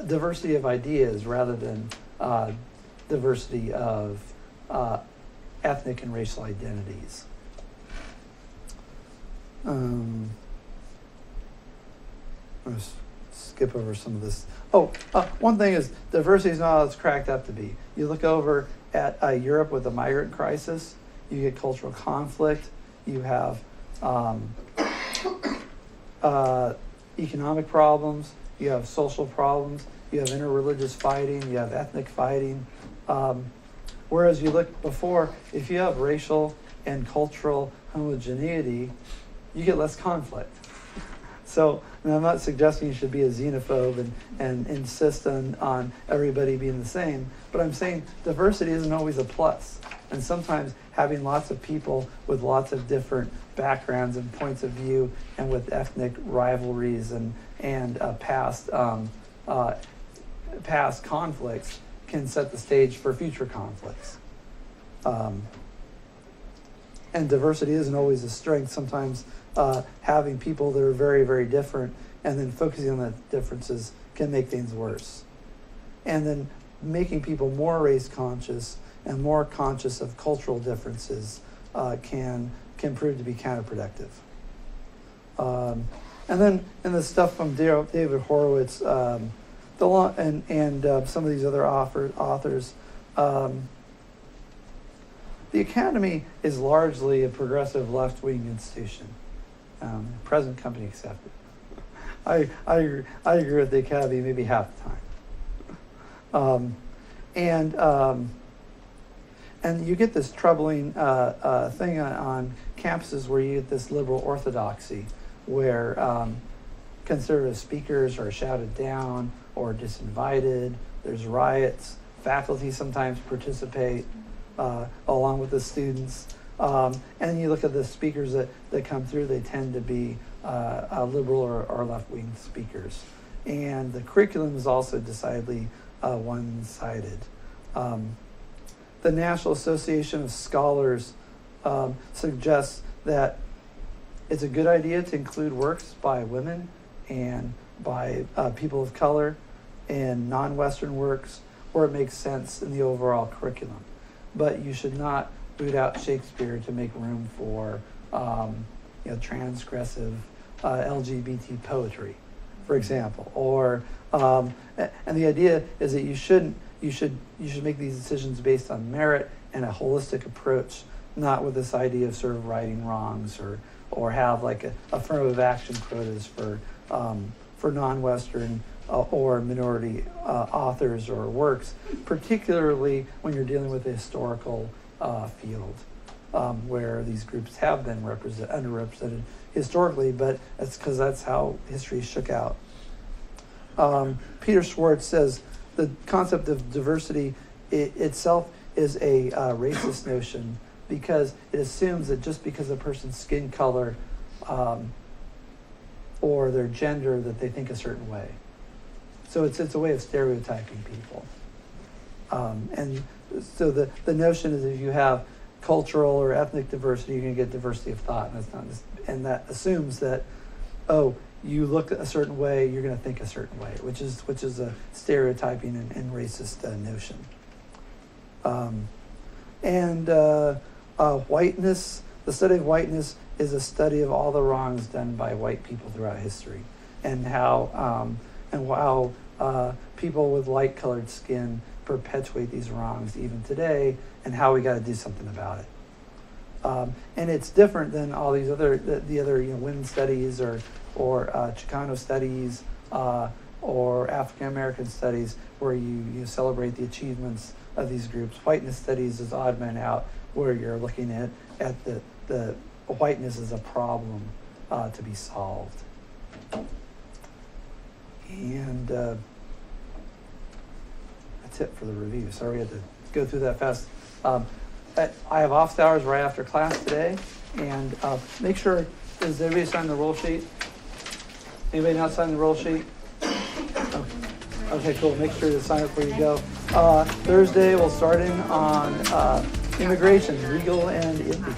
diversity of ideas rather than diversity of ethnic and racial identities. I'm going to skip over some of this. One thing is diversity is not all it's cracked up to be. You look over at Europe with the migrant crisis, you get cultural conflict, you have economic problems, you have social problems, you have interreligious fighting, you have ethnic fighting. Whereas you look before, if you have racial and cultural homogeneity, you get less conflict. So, and I'm not suggesting you should be a xenophobe and insist on everybody being the same, but I'm saying diversity isn't always a plus. And sometimes having lots of people with lots of different backgrounds and points of view and with ethnic rivalries and past conflicts can set the stage for future conflicts. And diversity isn't always a strength. Sometimes having people that are very, very different and then focusing on the differences can make things worse. And then making people more race conscious and more conscious of cultural differences can prove to be counterproductive. And then in the stuff from David Horowitz, some of these other authors The Academy is largely a progressive left-wing institution, present company accepted. I agree with the Academy maybe half the time. And you get this troubling thing on campuses where you get this liberal orthodoxy, where conservative speakers are shouted down or disinvited. There's riots. Faculty sometimes participate along with the students. And you look at the speakers that come through, they tend to be liberal or left-wing speakers. And the curriculum is also decidedly one-sided. The National Association of Scholars suggests that it's a good idea to include works by women and by people of color and non-Western works where it makes sense in the overall curriculum. But you should not boot out Shakespeare to make room for transgressive LGBT poetry, for example. Or and the idea is that you should make these decisions based on merit and a holistic approach, not with this idea of sort of righting wrongs or have like a affirmative action quotas for non-Western or minority authors or works, particularly when you're dealing with a historical field where these groups have been underrepresented historically, but that's because that's how history shook out. Peter Schwartz says the concept of diversity itself is a racist notion because it assumes that just because a person's skin color or their gender that they think a certain way. So it's a way of stereotyping people. And so the notion is if you have cultural or ethnic diversity, you're going to get diversity of thought, and that's not. And that assumes that, you look a certain way, you're going to think a certain way, which is a stereotyping and racist notion. Whiteness, the study of whiteness is a study of all the wrongs done by white people throughout history, and how people with light-colored skin perpetuate these wrongs even today, and how we got to do something about it. And it's different than all these other women's studies or Chicano studies or African American studies, where you celebrate the achievements of these groups. Whiteness studies is odd man out, where you're looking at the whiteness as a problem to be solved. And that's it for the review. Sorry we had to go through that fast. I have office hours right after class today, and make sure, does everybody sign the roll sheet? Anybody not sign the roll sheet? Okay, cool. Make sure to sign it before you go. Thursday we'll start in on immigration, legal and illegal.